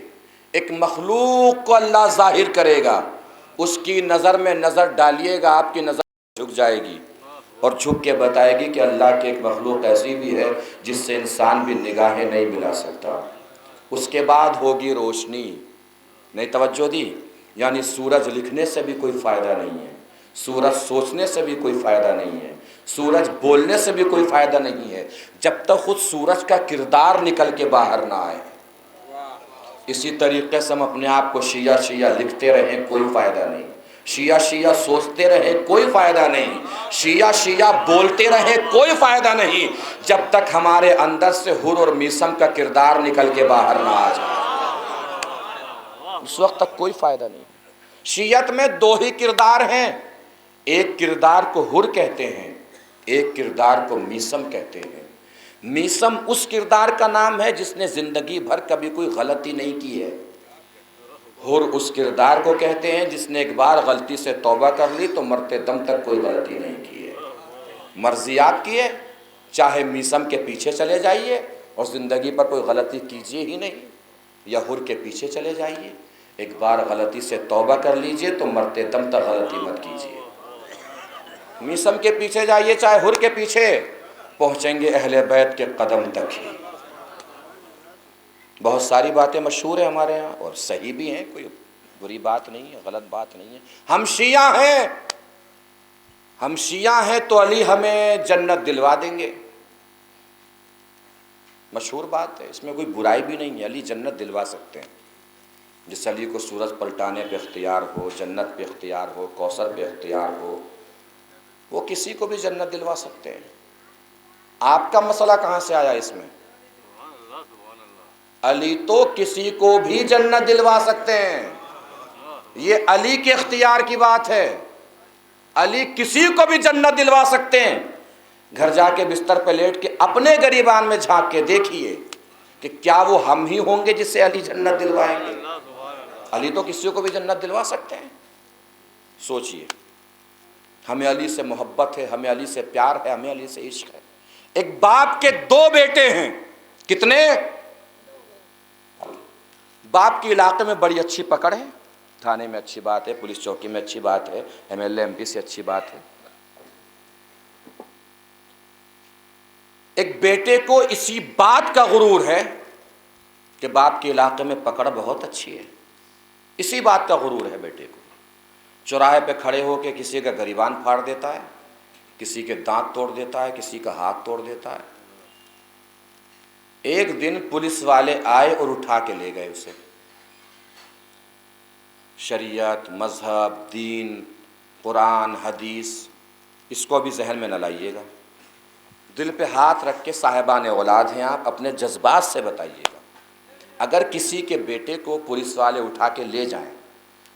ایک مخلوق کو اللہ ظاہر کرے گا، اس کی نظر میں نظر ڈالیے گا، آپ کی نظر جھک جائے گی اور جھک کے بتائے گی کہ اللہ کی ایک مخلوق ایسی بھی ہے جس سے انسان بھی نگاہیں نہیں ملا سکتا۔ اس کے بعد ہوگی روشنی۔ نہیں توجہ دی؟ یعنی سورج لکھنے سے بھی کوئی فائدہ نہیں ہے، سورج سوچنے سے بھی کوئی فائدہ نہیں ہے، سورج بولنے سے بھی کوئی فائدہ نہیں ہے، جب تک خود سورج کا کردار نکل کے باہر نہ آئے۔ اسی طریقے سے ہم اپنے آپ کو شیعہ شیعہ لکھتے رہیں، کوئی فائدہ نہیں، شیعہ شیعہ سوچتے رہیں، کوئی فائدہ نہیں، شیعہ شیعہ بولتے رہیں، کوئی فائدہ نہیں، جب تک ہمارے اندر سے حر اور میثم کا کردار نکل کے باہر نہ آ جائے، اس وقت تک کوئی فائدہ نہیں۔ شیعت میں دو ہی کردار ہیں، ایک کردار کو حر کہتے ہیں، ایک کردار کو میثم کہتے ہیں۔ میثم اس کردار کا نام ہے جس نے زندگی بھر کبھی کوئی غلطی نہیں کی ہے۔ حر اس کردار کو کہتے ہیں جس نے ایک بار غلطی سے توبہ کر لی تو مرتے دم تک کوئی غلطی نہیں کی ہے۔ مرضی آپ کی ہے، چاہے میثم کے پیچھے چلے جائیے اور زندگی پر کوئی غلطی کیجیے ہی نہیں، یا حر کے پیچھے چلے جائیے، ایک بار غلطی سے توبہ کر لیجئے تو مرتے دم تک غلطی مت کیجیے۔ میسم کے پیچھے جائیے چاہے ہر کے پیچھے، پہنچیں گے اہل بیت کے قدم تک ہی۔ بہت ساری باتیں مشہور ہیں ہمارے ہاں اور صحیح بھی ہیں، کوئی بری بات نہیں ہے، غلط بات نہیں ہے۔ ہم شیعہ ہیں تو علی ہمیں جنت دلوا دیں گے، مشہور بات ہے، اس میں کوئی برائی بھی نہیں ہے، علی جنت دلوا سکتے ہیں۔ جس علی کو سورج پلٹانے پہ اختیار ہو، جنت پہ اختیار ہو، کوثر پہ اختیار ہو، وہ کسی کو بھی جنت دلوا سکتے ہیں۔ آپ کا مسئلہ کہاں سے آیا اس میں؟ علی تو کسی کو بھی جنت دلوا سکتے ہیں، یہ علی کے اختیار کی بات ہے۔ علی کسی کو بھی جنت دلوا سکتے ہیں۔ گھر جا کے بستر پہ لیٹ کے اپنے گریبان میں جھانک کے دیکھیے کہ کیا وہ ہم ہی ہوں گے جسے علی جنت دلوائیں گے؟ علی تو کسی کو بھی جنت دلوا سکتے ہیں۔ سوچئے، ہمیں علی سے محبت ہے، ہمیں علی سے پیار ہے، ہمیں علی سے عشق ہے۔ ایک باپ کے دو بیٹے ہیں، کتنے؟ باپ کے علاقے میں بڑی اچھی پکڑ ہے، تھانے میں اچھی بات ہے، پولیس چوکی میں اچھی بات ہے، M L A M P سے اچھی بات ہے۔ ایک بیٹے کو اسی بات کا غرور ہے کہ باپ کے علاقے میں پکڑ بہت اچھی ہے، اسی بات کا غرور ہے بیٹے کو۔ چوراہے پہ کھڑے ہو کے کسی کا گریبان پھاڑ دیتا ہے، کسی کے دانت توڑ دیتا ہے، کسی کا ہاتھ توڑ دیتا ہے۔ ایک دن پولیس والے آئے اور اٹھا کے لے گئے اسے۔ شریعت، مذہب، دین، قرآن، حدیث، اس کو بھی ذہن میں نہ لائیے گا، دل پہ ہاتھ رکھ کے صاحبان اولاد ہیں آپ، اپنے جذبات سے بتائیے گا۔ اگر کسی کے بیٹے کو پولیس والے اٹھا کے لے جائیں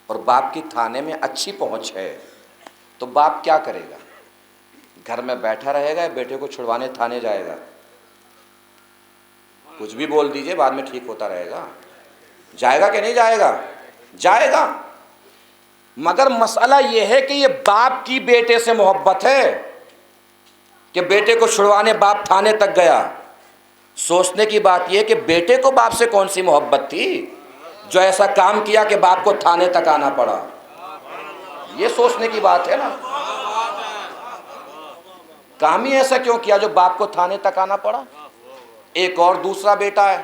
اور باپ کی تھانے میں اچھی پہنچ ہے تو باپ کیا کرے گا؟ گھر میں بیٹھا رہے گا یا بیٹے کو چھڑوانے تھانے جائے گا؟ کچھ بھی بول دیجئے، بعد میں ٹھیک ہوتا رہے گا۔ جائے گا کہ نہیں جائے گا؟ جائے گا۔ مگر مسئلہ یہ ہے کہ یہ باپ کی بیٹے سے محبت ہے کہ بیٹے کو چھڑوانے باپ تھانے تک گیا۔ سوچنے کی بات یہ کہ بیٹے کو باپ سے کون سی محبت تھی جو ایسا کام کیا کہ باپ کو تھانے تک آنا پڑا؟ یہ سوچنے کی بات ہے نا، کام ہی ایسا کیوں کیا جو باپ کو تھانے تک آنا پڑا؟ ایک اور دوسرا بیٹا ہے،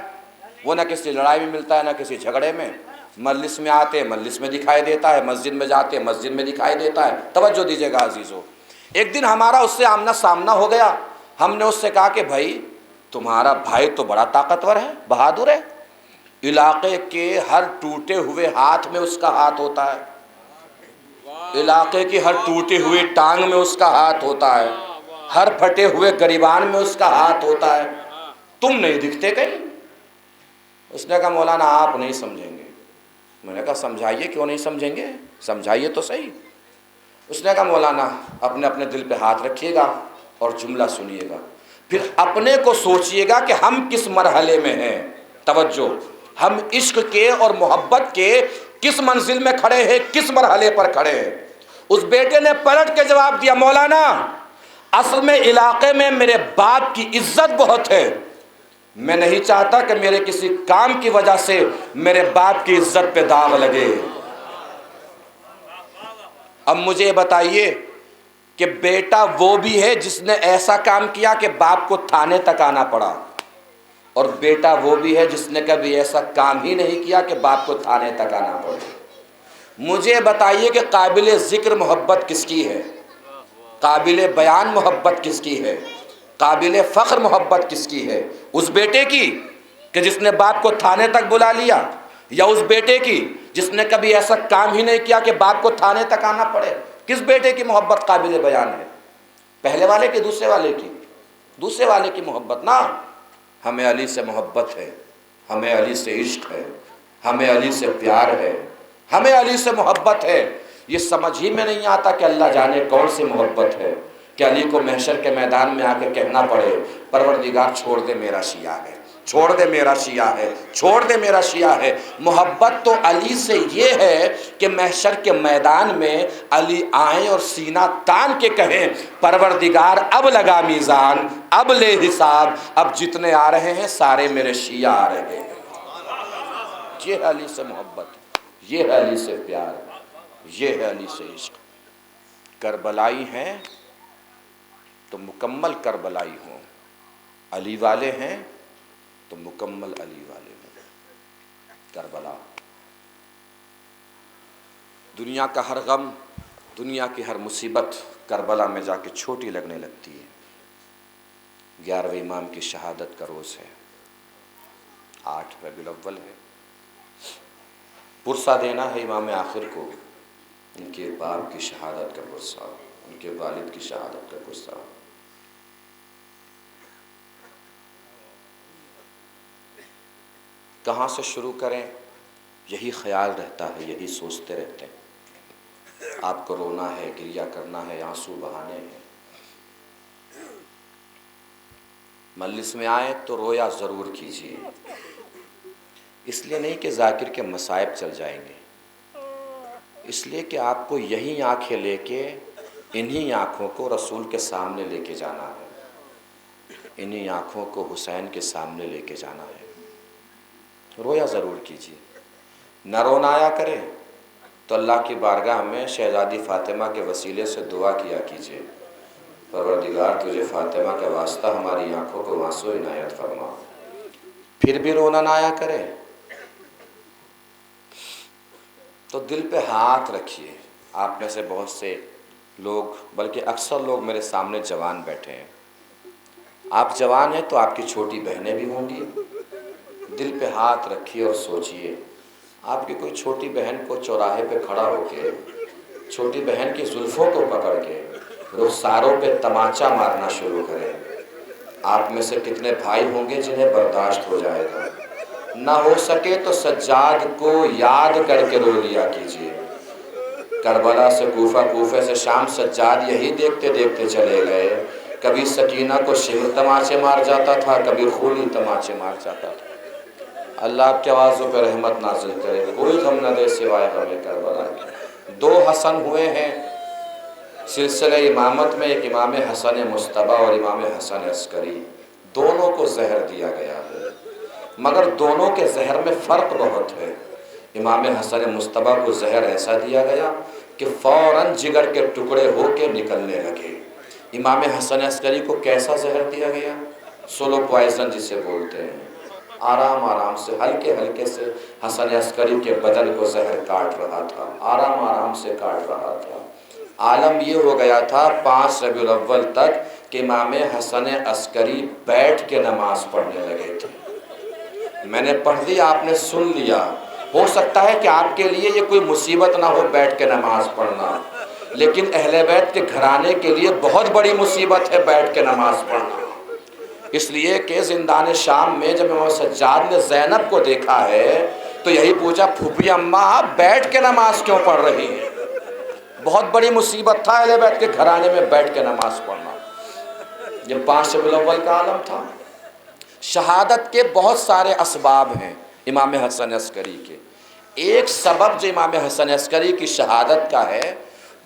وہ نہ کسی لڑائی میں ملتا ہے نہ کسی جھگڑے میں، مجلس میں آتے مجلس میں دکھائی دیتا ہے، مسجد میں جاتے مسجد میں دکھائی دیتا ہے۔ توجہ دیجیے گا عزیزو، ایک دن ہمارا اس سے آمنا سامنا ہو گیا۔ ہم نے اس سے کہا کہ بھائی تمہارا بھائی تو بڑا طاقتور ہے، بہادر ہے، علاقے کے ہر ٹوٹے ہوئے ہاتھ میں اس کا ہاتھ ہوتا ہے، علاقے کی ہر ٹوٹی ہوئی ٹانگ میں اس کا ہاتھ ہوتا ہے، ہر پھٹے ہوئے گریبان میں اس کا ہاتھ ہوتا ہے، تم نہیں دکھتے کہیں؟ اس نے کہا مولانا آپ نہیں سمجھیں گے۔ میں نے کہا سمجھائیے، کیوں نہیں سمجھیں گے، سمجھائیے تو صحیح۔ اس نے کہا مولانا اپنے اپنے دل پہ ہاتھ رکھیے گا اور جملہ سنیے گا، پھر اپنے کو سوچئے گا کہ ہم کس مرحلے میں ہیں۔ توجہ، ہم عشق کے اور محبت کے کس منزل میں کھڑے ہیں، کس مرحلے پر کھڑے ہیں۔ اس بیٹے نے پلٹ کے جواب دیا مولانا اصل میں علاقے میں میرے باپ کی عزت بہت ہے، میں نہیں چاہتا کہ میرے کسی کام کی وجہ سے میرے باپ کی عزت پہ داغ لگے۔ اب مجھے بتائیے کہ بیٹا وہ بھی ہے جس نے ایسا کام کیا کہ باپ کو تھانے تک آنا پڑا، اور بیٹا وہ بھی ہے جس نے کبھی ایسا کام ہی نہیں کیا کہ باپ کو تھانے تک آنا پڑے۔ مجھے بتائیے کہ قابل ذکر محبت کس کی ہے، قابل بیان محبت کس کی ہے، قابل فخر محبت کس کی ہے؟ اس بیٹے کی کہ جس نے باپ کو تھانے تک بلا لیا، یا اس بیٹے کی جس نے کبھی ایسا کام ہی نہیں کیا کہ باپ کو تھانے تک آنا پڑے؟ کس بیٹے کی محبت قابل بیان ہے؟ پہلے والے کی، دوسرے والے کی؟ دوسرے والے کی محبت نا۔ ہمیں علی سے محبت ہے، ہمیں علی سے عشق ہے، ہمیں علی سے پیار ہے، ہمیں علی سے محبت ہے۔ یہ سمجھ ہی میں نہیں آتا کہ اللہ جانے کون سی محبت ہے کہ علی کو محشر کے میدان میں آ کے کہنا پڑے پروردگار چھوڑ دے میرا شیعہ ہے، چھوڑ دے میرا شیعہ ہے، چھوڑ دے میرا شیعہ ہے۔ محبت تو علی سے یہ ہے کہ محشر کے میدان میں علی آئیں اور سینہ تان کے کہیں پروردگار اب لگا میزان، اب لے حساب، اب جتنے آ رہے ہیں سارے میرے شیعہ آ رہے ہیں۔ یہ ہے علی سے محبت، یہ ہے علی سے پیار، یہ ہے علی سے عشق۔ کربلائی ہیں تو مکمل کربلائی ہوں، علی والے ہیں تو مکمل علی والے ہوں۔ کربلا، دنیا کا ہر غم، دنیا کی ہر مصیبت کربلا میں جا کے چھوٹی لگنے لگتی ہے۔ 11ویں امام کی شہادت کا روز ہے، 8 ربیع الاول ہے۔ پرسہ دینا ہے امام آخر کو، ان کے باپ کی شہادت کا پرسہ، ان کے والد کی شہادت کا پرسہ۔ کہاں سے شروع کریں یہی خیال رہتا ہے، یہی سوچتے رہتے ہیں۔ آپ کو رونا ہے، گریہ کرنا ہے، آنسو بہانے ہیں۔ مجلس میں آئے تو رویا ضرور کیجیے، اس لیے نہیں کہ ذاکر کے مصائب چل جائیں گے، اس لیے کہ آپ کو یہی آنکھیں لے کے انہی آنکھوں کو رسول کے سامنے لے کے جانا ہے، انہی آنکھوں کو حسین کے سامنے لے کے جانا ہے۔ رویا ضرور کیجیے، نہ رونا آیا کرے تو اللہ کی بارگاہ میں شہزادی فاطمہ کے وسیلے سے دعا کیا کیجیے، پروردگار تجھے فاطمہ کا واسطہ ہماری آنکھوں کو آنسو عنایت فرما۔ پھر بھی رونا نہ آیا کرے تو دل پہ ہاتھ رکھیے۔ آپ میں سے بہت سے لوگ، بلکہ اکثر لوگ میرے سامنے جوان بیٹھے ہیں، آپ جوان ہیں تو آپ کی چھوٹی بہنیں بھی ہوں گی، دل پہ ہاتھ رکھیے اور سوچئے آپ کی کوئی چھوٹی بہن کو چوراہے پہ کھڑا ہو کے، چھوٹی بہن کی زلفوں کو پکڑ کے رخساروں پہ تماچا مارنا شروع کرے، آپ میں سے کتنے بھائی ہوں گے جنہیں برداشت ہو جائے گا؟ نہ ہو سکے تو سجاد کو یاد کر کے رو لیا کیجیے۔ کربلا سے کوفہ، کوفے سے شام، سجاد یہی دیکھتے دیکھتے چلے گئے، کبھی سکینہ کو شمر تماچے مار جاتا تھا، کبھی خولی تماچے مار جاتا تھا۔ اللہ آپ کے آوازوں پہ رحمت نازل کرے، کوئی غم نہ دے سوائے غم کربلا کے۔ 2 حسن ہوئے ہیں سلسلہ امامت میں، ایک امام حسن مصطبہ اور امام حسن عسکری، دونوں کو زہر دیا گیا ہے، مگر دونوں کے زہر میں فرق بہت ہے۔ امام حسن مصطبہ کو زہر ایسا دیا گیا کہ فوراً جگر کے ٹکڑے ہو کے نکلنے لگے۔ امام حسن عسکری کو کیسا زہر دیا گیا؟ سلو پوائزن جسے بولتے ہیں، آرام آرام سے، ہلکے ہلکے سے حسن عسکری کے بدن کو زہر کاٹ رہا تھا، آرام آرام سے کاٹ رہا تھا۔ عالم یہ ہو گیا تھا 5 ربیع الاول تک کہ امام حسن عسکری بیٹھ کے نماز پڑھنے لگے تھے۔ میں نے پڑھ دی، آپ نے سن لیا، ہو سکتا ہے کہ آپ کے لیے یہ کوئی مصیبت نہ ہو بیٹھ کے نماز پڑھنا، لیکن اہل بیت کے گھرانے کے لیے بہت بڑی مصیبت ہے بیٹھ کے نماز پڑھنا۔ اس لیے کہ زندان شام میں جب امام سجاد نے زینب کو دیکھا ہے تو یہی پوچھا، پھوپھی اماں آپ بیٹھ کے نماز کیوں پڑھ رہی ہیں؟ بہت بڑی مصیبت تھا اہل بیت کے گھرانے میں بیٹھ کے نماز پڑھنا۔ یہ 5 ربیع الاول کا عالم تھا۔ شہادت کے بہت سارے اسباب ہیں امام حسن عسکری کے۔ ایک سبب جو امام حسن عسکری کی شہادت کا ہے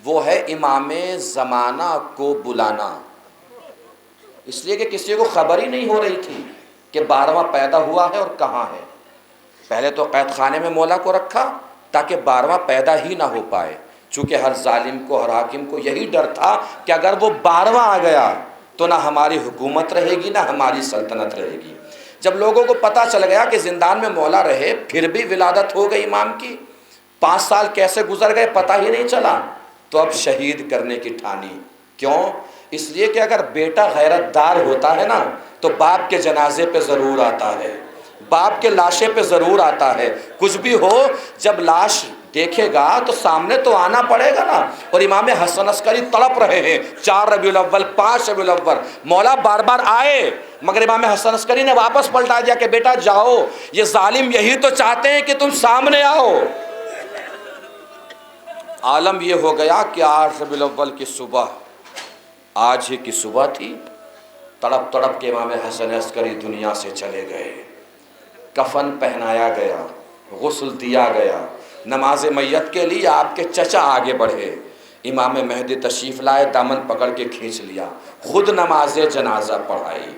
وہ ہے امام زمانہ کو بلانا، اس لیے کہ کسی کو خبر ہی نہیں ہو رہی تھی کہ 12واں پیدا ہوا ہے اور کہاں ہے۔ پہلے تو قید خانے میں مولا کو رکھا تاکہ 12واں پیدا ہی نہ ہو پائے، چونکہ ہر ظالم کو، ہر حاکم کو یہی ڈر تھا کہ اگر وہ 12واں آ گیا تو نہ ہماری حکومت رہے گی، نہ ہماری سلطنت رہے گی۔ جب لوگوں کو پتہ چل گیا کہ زندان میں مولا رہے پھر بھی ولادت ہو گئی امام کی، 5 سال کیسے گزر گئے پتہ ہی نہیں چلا، تو اب شہید کرنے کی ٹھانی۔ کیوں؟ اس لیے کہ اگر بیٹا غیرت دار ہوتا ہے نا تو باپ کے جنازے پہ ضرور آتا ہے، باپ کے لاشے پہ ضرور آتا ہے، کچھ بھی ہو جب لاش دیکھے گا تو سامنے تو آنا پڑے گا نا۔ اور امام حسن عسکری تڑپ رہے ہیں 4 ربیع الاول، 5 ربیع الاول، مولا بار بار آئے مگر امام حسن عسکری نے واپس پلٹا دیا کہ بیٹا جاؤ، یہ ظالم یہی تو چاہتے ہیں کہ تم سامنے آؤ۔ عالم یہ ہو گیا کہ 8 ربیع الاول کی صبح، آج ہی کی صبح تھی، تڑپ تڑپ کے امام حسن عسکری دنیا سے چلے گئے۔ کفن پہنایا گیا، غسل دیا گیا، نماز میت کے لیے آپ کے چچا آگے بڑھے، امام مہدی تشریف لائے، دامن پکڑ کے کھینچ لیا، خود نماز جنازہ پڑھائی۔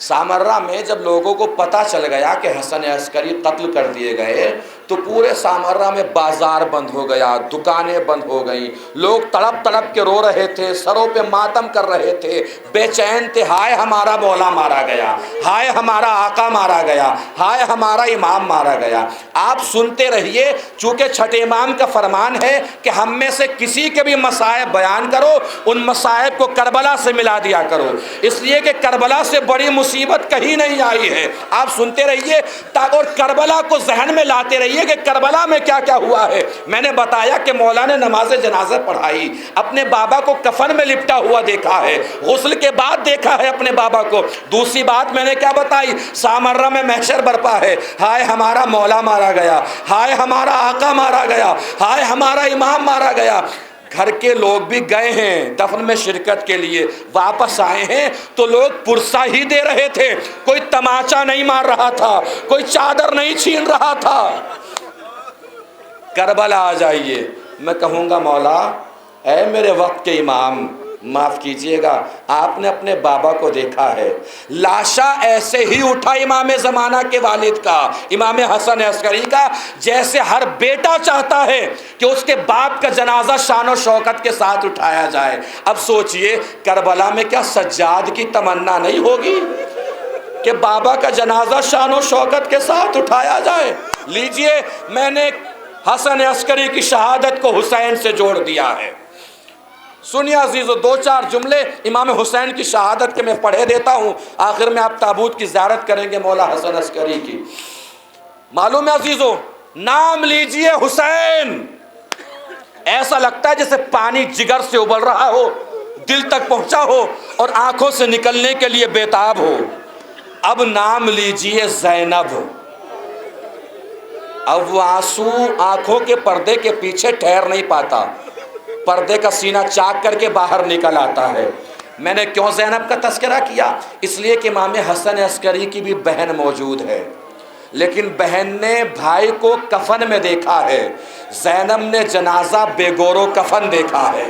سامرہ میں جب لوگوں کو پتہ چل گیا کہ حسن عسکری قتل کر دیے گئے تو پورے سامرہ میں بازار بند ہو گیا، دکانیں بند ہو گئیں، لوگ تڑپ تڑپ کے رو رہے تھے، سروں پہ ماتم کر رہے تھے، بے چین تھے، ہائے ہمارا مولا مارا گیا، ہائے ہمارا آقا مارا گیا، ہائے ہمارا امام مارا گیا۔ آپ سنتے رہیے، چونکہ چھٹے امام کا فرمان ہے کہ ہم میں سے کسی کے بھی مصائب بیان کرو، ان مصائب کو کربلا سے ملا دیا کرو، اس لیے کہ کربلا سے بڑی مصیبت کہیں نہیں آئی ہے۔ آپ سنتے رہیے اور کربلا کو ذہن میں لاتے رہیے کہ کربلا میں کیا کیا ہوا ہے۔ میں نے بتایا کہ مولا نے نماز جنازہ پڑھائی، اپنے بابا کو کفن میں لپٹا ہوا دیکھا ہے، غسل کے بعد دیکھا ہے اپنے بابا کو۔ دوسری بات میں نے کیا بتائی، سامرہ میں محشر برپا ہے، ہائے ہمارا مولا مارا گیا، ہائے ہمارا آقا مارا گیا، ہائے ہمارا امام مارا گیا۔ گھر کے لوگ بھی گئے ہیں دفن میں شرکت کے لیے، واپس آئے ہیں تو لوگ پرسہ ہی دے رہے تھے، کوئی تماچا نہیں مار رہا تھا، کوئی چادر نہیں چھین رہا تھا۔ کربلا آ جائیے، میں کہوں گا مولا اے میرے وقت کے امام، معاف کیجئے گا، آپ نے اپنے بابا کو دیکھا ہے، لاشا ایسے ہی اٹھا امام زمانہ کے والد کا، امام حسن عسکری کا، جیسے ہر بیٹا چاہتا ہے کہ اس کے باپ کا جنازہ شان و شوکت کے ساتھ اٹھایا جائے۔ اب سوچئے کربلا میں کیا سجاد کی تمنا نہیں ہوگی کہ بابا کا جنازہ شان و شوکت کے ساتھ اٹھایا جائے؟ لیجئے، میں نے حسن عسکری کی شہادت کو حسین سے جوڑ دیا ہے۔ سنیے عزیزو، دو چار جملے امام حسین کی شہادت کے میں پڑھے دیتا ہوں، آخر میں آپ تابوت کی زیارت کریں گے مولا حسن عسکری کی۔ معلوم ہے عزیزو، نام لیجئے حسین، ایسا لگتا ہے جیسے پانی جگر سے ابل رہا ہو، دل تک پہنچا ہو اور آنکھوں سے نکلنے کے لیے بےتاب ہو۔ اب نام لیجئے زینب، اب وہ آنسو آنکھوں کے پردے کے پیچھے ٹھہر نہیں پاتا، پردے کا سینہ چاک کر کے باہر نکل آتا ہے۔ میں نے کیوں زینب کا تذکرہ کیا؟ اس لیے کہ امام حسن عسکری کی بھی بہن موجود ہے، لیکن بہن نے بھائی کو کفن میں دیکھا ہے، زینب نے جنازہ بے گور و کفن دیکھا ہے۔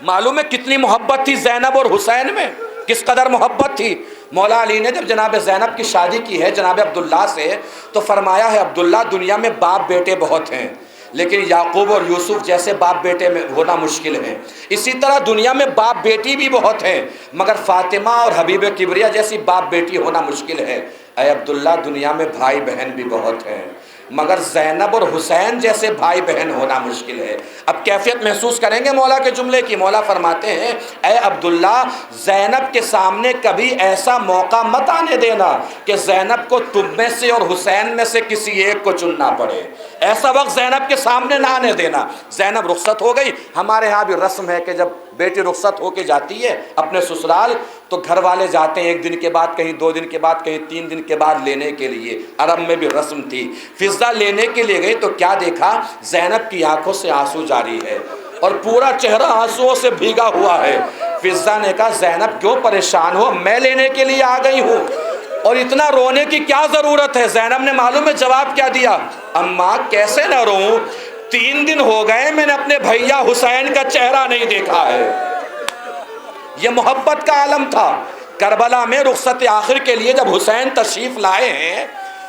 معلوم ہے کتنی محبت تھی زینب اور حسین میں، کس قدر محبت تھی۔ مولا علی نے جب جناب زینب کی شادی کی ہے جناب عبداللہ سے، تو فرمایا ہے عبداللہ دنیا میں باپ بیٹے بہت ہیں، لیکن یعقوب اور یوسف جیسے باپ بیٹے میں ہونا مشکل ہے، اسی طرح دنیا میں باپ بیٹی بھی بہت ہیں، مگر فاطمہ اور حبیب کبریہ جیسی باپ بیٹی ہونا مشکل ہے۔ اے عبداللہ دنیا میں بھائی بہن بھی بہت ہیں، مگر زینب اور حسین جیسے بھائی بہن ہونا مشکل ہے۔ اب کیفیت محسوس کریں گے مولا کے جملے کی۔ مولا فرماتے ہیں اے عبداللہ زینب کے سامنے کبھی ایسا موقع مت آنے دینا کہ زینب کو تم میں سے اور حسین میں سے کسی ایک کو چننا پڑے، ایسا وقت زینب کے سامنے نہ آنے دینا۔ زینب رخصت ہو گئی، ہمارے ہاں بھی رسم ہے کہ جب بیٹی رخصت ہو کے جاتی ہے اپنے سسرال تو گھر والے جاتے ہیں 1 دن کے بعد، کہیں 2 دن کے بعد، کہیں 3 دن کے بعد لینے کے لیے۔ عرب میں بھی رسم تھی۔ فضہ لینے کے لیے گئی تو کیا دیکھا، زینب کی آنکھوں سے آنسو جاری ہے اور پورا چہرہ آنسوؤں سے بھیگا ہوا ہے۔ فضہ نے کہا زینب کیوں پریشان ہو، میں لینے کے لیے آ گئی ہوں اور اتنا رونے کی کیا ضرورت ہے؟ زینب نے معلوم ہے جواب کیا دیا، اماں کیسے نہ روؤں، 3 دن ہو گئے میں نے اپنے بھیا حسین کا چہرہ نہیں دیکھا ہے۔ یہ محبت کا عالم تھا۔ کربلا میں رخصت آخر کے لیے جب حسین تشریف لائے ہیں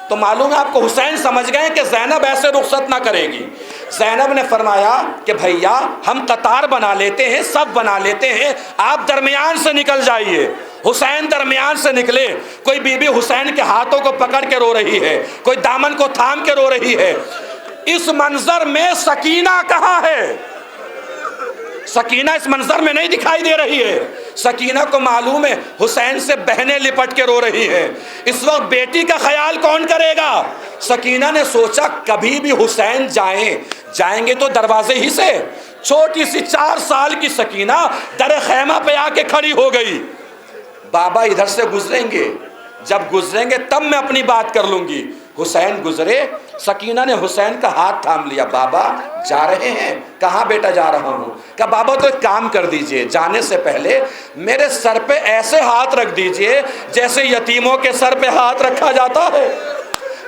تو معلوم ہے آپ کو حسین سمجھ گئے کہ زینب ایسے رخصت نہ کرے گی۔ زینب نے فرمایا کہ بھیا ہم قطار بنا لیتے ہیں، سب بنا لیتے ہیں، آپ درمیان سے نکل جائیے۔ حسین درمیان سے نکلے، کوئی بی بی حسین کے ہاتھوں کو پکڑ کے رو رہی ہے، کوئی دامن کو تھام کے رو رہی ہے۔ اس منظر میں سکینہ کہاں ہے؟ سکینہ اس منظر میں نہیں دکھائی دے رہی ہے۔ سکینہ کو معلوم ہے حسین سے بہنیں لپٹ کے رو رہی ہیں، اس وقت بیٹی کا خیال کون کرے گا؟ سکینہ نے سوچا کبھی بھی حسین جائیں گے تو دروازے ہی سے۔ چھوٹی سی 4 سال کی سکینہ در خیمہ پہ آ کے کھڑی ہو گئی، بابا ادھر سے گزریں گے، جب گزریں گے تب میں اپنی بات کر لوں گی۔ حسین گزرے، سکینہ نے حسین کا ہاتھ تھام لیا، بابا جا رہے ہیں؟ کہاں بیٹا جا رہا ہوں؟ کہا بابا تو ایک کام کر دیجئے، جانے سے پہلے میرے سر پہ ایسے ہاتھ رکھ دیجئے جیسے یتیموں کے سر پہ ہاتھ رکھا جاتا ہے۔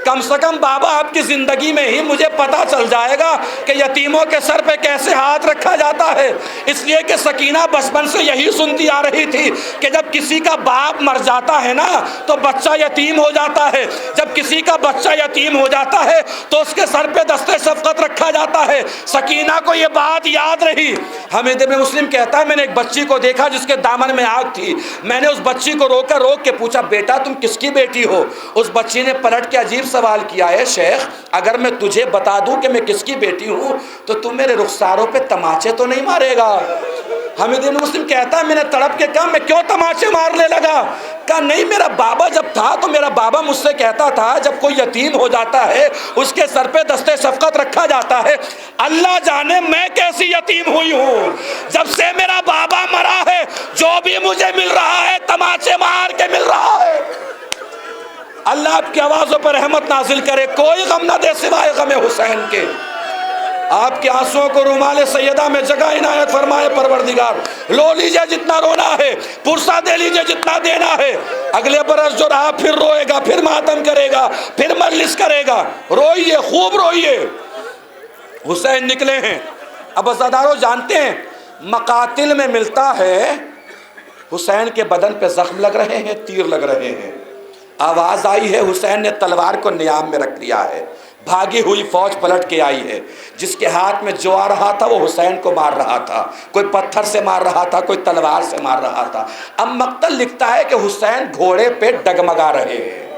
کم سے کم بابا آپ کی زندگی میں ہی مجھے پتا چل جائے گا کہ یتیموں کے سر پہ کیسے ہاتھ رکھا جاتا ہے۔ اس لیے کہ سکینہ بچپن سے یہی سنتی آ رہی تھی کہ جب کسی کا باپ مر جاتا ہے نا تو بچہ یتیم ہو جاتا ہے، جب کسی کا بچہ یتیم ہو جاتا ہے تو اس کے سر پہ دستِ شفقت رکھا جاتا ہے۔ سکینہ کو یہ بات یاد رہی۔ حمید بن مسلم کہتا ہے میں نے ایک بچی کو دیکھا جس کے دامن میں آگ تھی، میں نے اس بچی کو روک کے پوچھا بیٹا تم کس کی بیٹی ہو؟ اس بچی نے پلٹ کے عجیب سوال کیا ہے شیخ اگر میں تجھے بتا دوں کہ میں کس کی بیٹی ہوں تو تم میرے رخساروں پہ تماچے تو نہیں مارے گا؟ حمید بن مسلم کہتا ہے میں نے تڑپ کے کہا میں کیوں تماچے مارنے لگا؟ کہا نہیں میرا بابا جب تھا تو میرا بابا مجھ سے کہتا تھا جب کوئی یتیم ہو جاتا ہے اس کے سر پہ دستِ شفقت رکھا جاتا ہے۔ اللہ جانے میں کیسی یتیم ہوئی ہوں، جب سے میرا بابا مرا ہے جو بھی مجھے مل رہا ہے تماچے مار کے مل رہا ہے۔ اللہ آپ کی آوازوں پر رحمت نازل کرے، کوئی غم نہ دے سوائے غم حسین کے۔ آپ کے آنسوؤں کو رومال سیدہ میں جگہ عنایت فرمائے پروردگار۔ لو لیجئے جتنا رونا ہے، پرسہ دے لیجئے جتنا دینا ہے۔ اگلے برس جو رہا پھر روئے گا، پھر ماتم کرے گا، پھر مجلس کرے گا۔ روئیے، خوب روئیے۔ حسین نکلے ہیں۔ اب عزادارو جانتے ہیں مقاتل میں ملتا ہے حسین کے بدن پہ زخم لگ رہے ہیں، تیر لگ رہے ہیں، آواز آئی ہے حسین نے تلوار کو نیام میں رکھ لیا ہے، بھاگی ہوئی فوج پلٹ کے آئی ہے، جس کے ہاتھ میں جو آ رہا تھا وہ حسین کو مار رہا تھا، کوئی پتھر سے مار رہا تھا، کوئی تلوار سے مار رہا تھا۔ اب مقتل لکھتا ہے کہ حسین گھوڑے پہ ڈگمگا رہے ہیں۔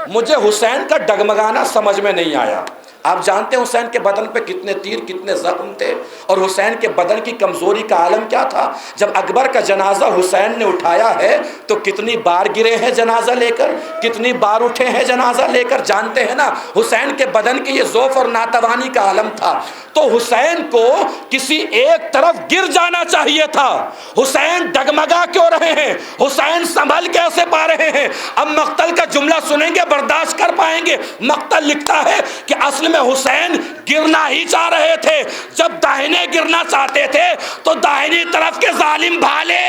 مجھے حسین کا ڈگمگانا سمجھ میں نہیں آیا۔ آپ جانتے ہیں حسین کے بدن پہ کتنے تیر کتنے زخم تھے اور حسین کے بدن کی کمزوری کا عالم کیا تھا؟ جب اکبر کا جنازہ حسین نے اٹھایا ہے تو کتنی بار گرے ہیں جنازہ لے کر، کتنی بار اٹھے ہیں جنازہ لے کر، جانتے ہیں نا حسین کے بدن کی یہ ضعف اور ناتوانی کا عالم تھا۔ تو حسین کو کسی ایک طرف گر جانا چاہیے تھا۔ حسین ڈگمگا کیوں رہے ہیں؟ حسین سنبھل کیسے پا رہے ہیں؟ اب مقتل کا جملہ سنیں گے برداشت کر پائیں گے۔ مقتل لکھتا ہے کہ اصل میں حسین گرنا ہی چاہ رہے تھے، جب داہنے گرنا چاہتے تھے تو داہنی طرف کے ظالم بھالے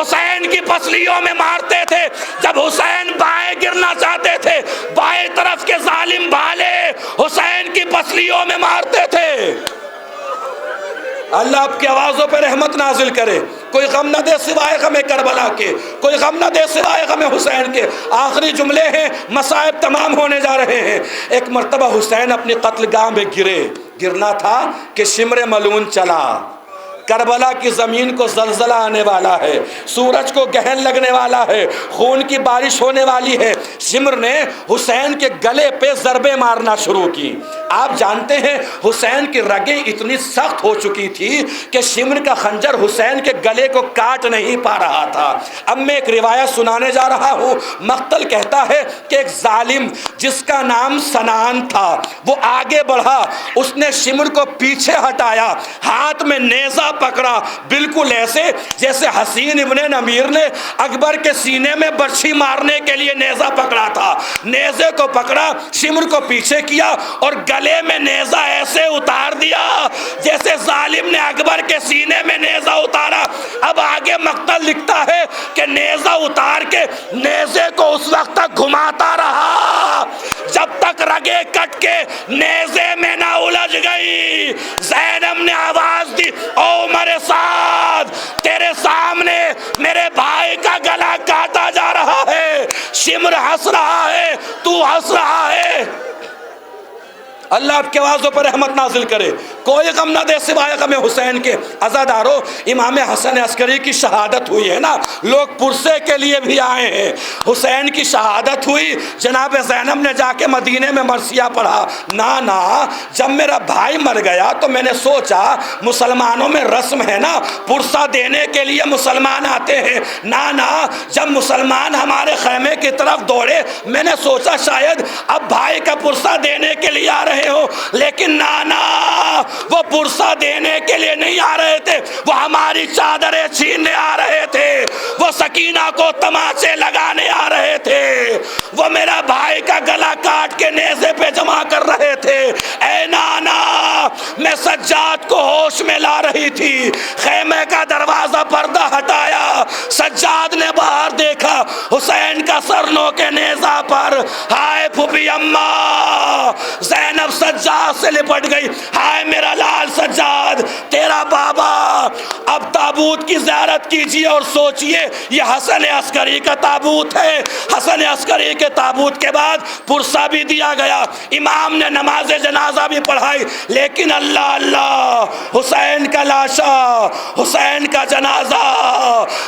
حسین کی پسلیوں میں مارتے تھے، جب حسین بائیں گرنا چاہتے تھے بائیں طرف کے ظالم بھالے حسین کی پسلیوں میں مارتے تھے۔ اللہ آپ کی آوازوں پہ رحمت نازل کرے۔ کوئی غم نہ دے سوائے غم کربلا کے، کوئی غم نہ دے سوائے غم حسین کے۔ آخری جملے ہیں، مصائب تمام ہونے جا رہے ہیں۔ ایک مرتبہ حسین اپنی قتل گاہ میں گرنا تھا کہ شمر ملون چلا۔ کربلا کی زمین کو زلزلہ آنے والا ہے، سورج کو گہن لگنے والا ہے، خون کی بارش ہونے والی ہے۔ شمر نے حسین کے گلے پہ ضربیں مارنا شروع کی۔ آپ جانتے ہیں حسین کی رگیں اتنی سخت ہو چکی تھی کہ شمر کا خنجر حسین کے گلے کو کاٹ نہیں پا رہا تھا۔ اب میں ایک روایت سنانے جا رہا ہوں۔ مقتل کہتا ہے کہ ایک ظالم جس کا نام سنان تھا وہ آگے بڑھا، اس نے شمر کو پیچھے ہٹایا، ہاتھ میں نیزہ پکڑا، بالکل ایسے جیسے حسین ابن نمیر نے اکبر کے سینے میں برچھی مارنے کے لیے نیزہ پکڑا تھا۔ نیزے کو پکڑا، شمر کو پیچھے کیا اور گلے میں نیزہ ایسے اتار دیا جیسے ظالم نے اکبر کے سینے میں نیزہ اتارا۔ اب آگے مقتل لکھتا ہے کہ نیزہ اتار کے نیزے کو اس وقت تک گھماتا رہا جب تک رگیں کٹ کے نیزے میں نہ الجھ گئی۔ زینب نے آواز دی، او عمر سعد تیرے سامنے میرے بھائی کا گلا کاٹا جا رہا ہے، شمر ہنس رہا ہے، تو ہنس رہا ہے۔ اللہ آپ کی آوازوں پر رحمت نازل کرے۔ کوئی غم نہ دے سوائے غم حسین کے۔ عزادارو امام حسن عسکری کی شہادت ہوئی ہے نا، لوگ پرسے کے لیے بھی آئے ہیں۔ حسین کی شہادت ہوئی، جناب زینب نے جا کے مدینے میں مرثیہ پڑھا۔ نا جب میرا بھائی مر گیا تو میں نے سوچا مسلمانوں میں رسم ہے نا پرسہ دینے کے لیے مسلمان آتے ہیں، نا جب مسلمان ہمارے خیمے کی طرف دوڑے میں نے سوچا شاید اب بھائی کا پرسہ دینے کے لیے آ رہے ہو، لیکن نانا وہ پرسہ دینے کے لیے نہیں آ رہے تھے، وہ ہماری چادریں چھیننے آ رہے تھے، وہ سکینہ کو تماچے لگانے آ رہے تھے، وہ میرا بھائی کا گلا کاٹ کے نیزے پہ جمع کر رہے تھے۔ اے نانا میں سجاد کو ہوش میں لا رہی تھی، خیمے کا دروازہ پردہ ہٹایا، سجاد نے باہر دیکھا، حسین کا سر نوکے نیزہ پر، ہائے پھوپھی اماں، زینب سجاد سے لپٹ گئی، ہائے میرا لال سجاد، تیرا بابا۔ اب تابوت کی زیارت کیجئے اور سوچئے یہ حسن عسکری کا تابوت ہے۔ حسن عسکری کے تابوت کے بعد پرسہ بھی دیا گیا، امام نے نماز جنازہ بھی پڑھائی، لیکن اللہ اللہ، حسین کا لاشا، حسین کا جنازہ،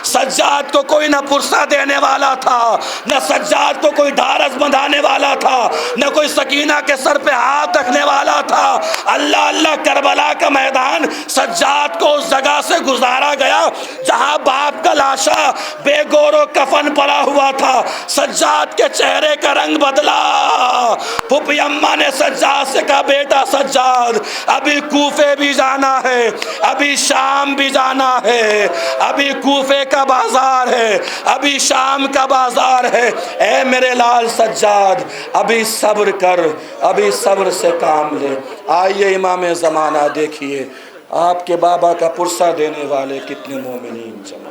سجاد کو کوئی نہ پرسہ دینے والا تھا، نہ سجاد کو کوئی ڈھارس بندھانے والا تھا، نہ کوئی سکینہ کے سر پہ ہاتھ رکھنے والا تھا۔ اللہ اللہ، کربلا کا میدان سجاد کو اس جگہ سے گزارا گیا جہاں باپ کا لاشا بے گور و کفن پڑا ہوا تھا۔ سجاد کے چہرے کا رنگ بدلا، پھوپھی اماں نے سجاد سے کہا بیٹا سجاد، ابھی کوفے بھی جانا ہے، ابھی شام بھی جانا ہے، ابھی کوفے کا بازار ہے، ابھی شام کا بازار ہے، اے میرے لال سجاد ابھی صبر کر، ابھی صبر سے کام لے۔ آئیے امام زمانہ دیکھیے آپ کے بابا کا پرسہ دینے والے کتنے مومنین جمع۔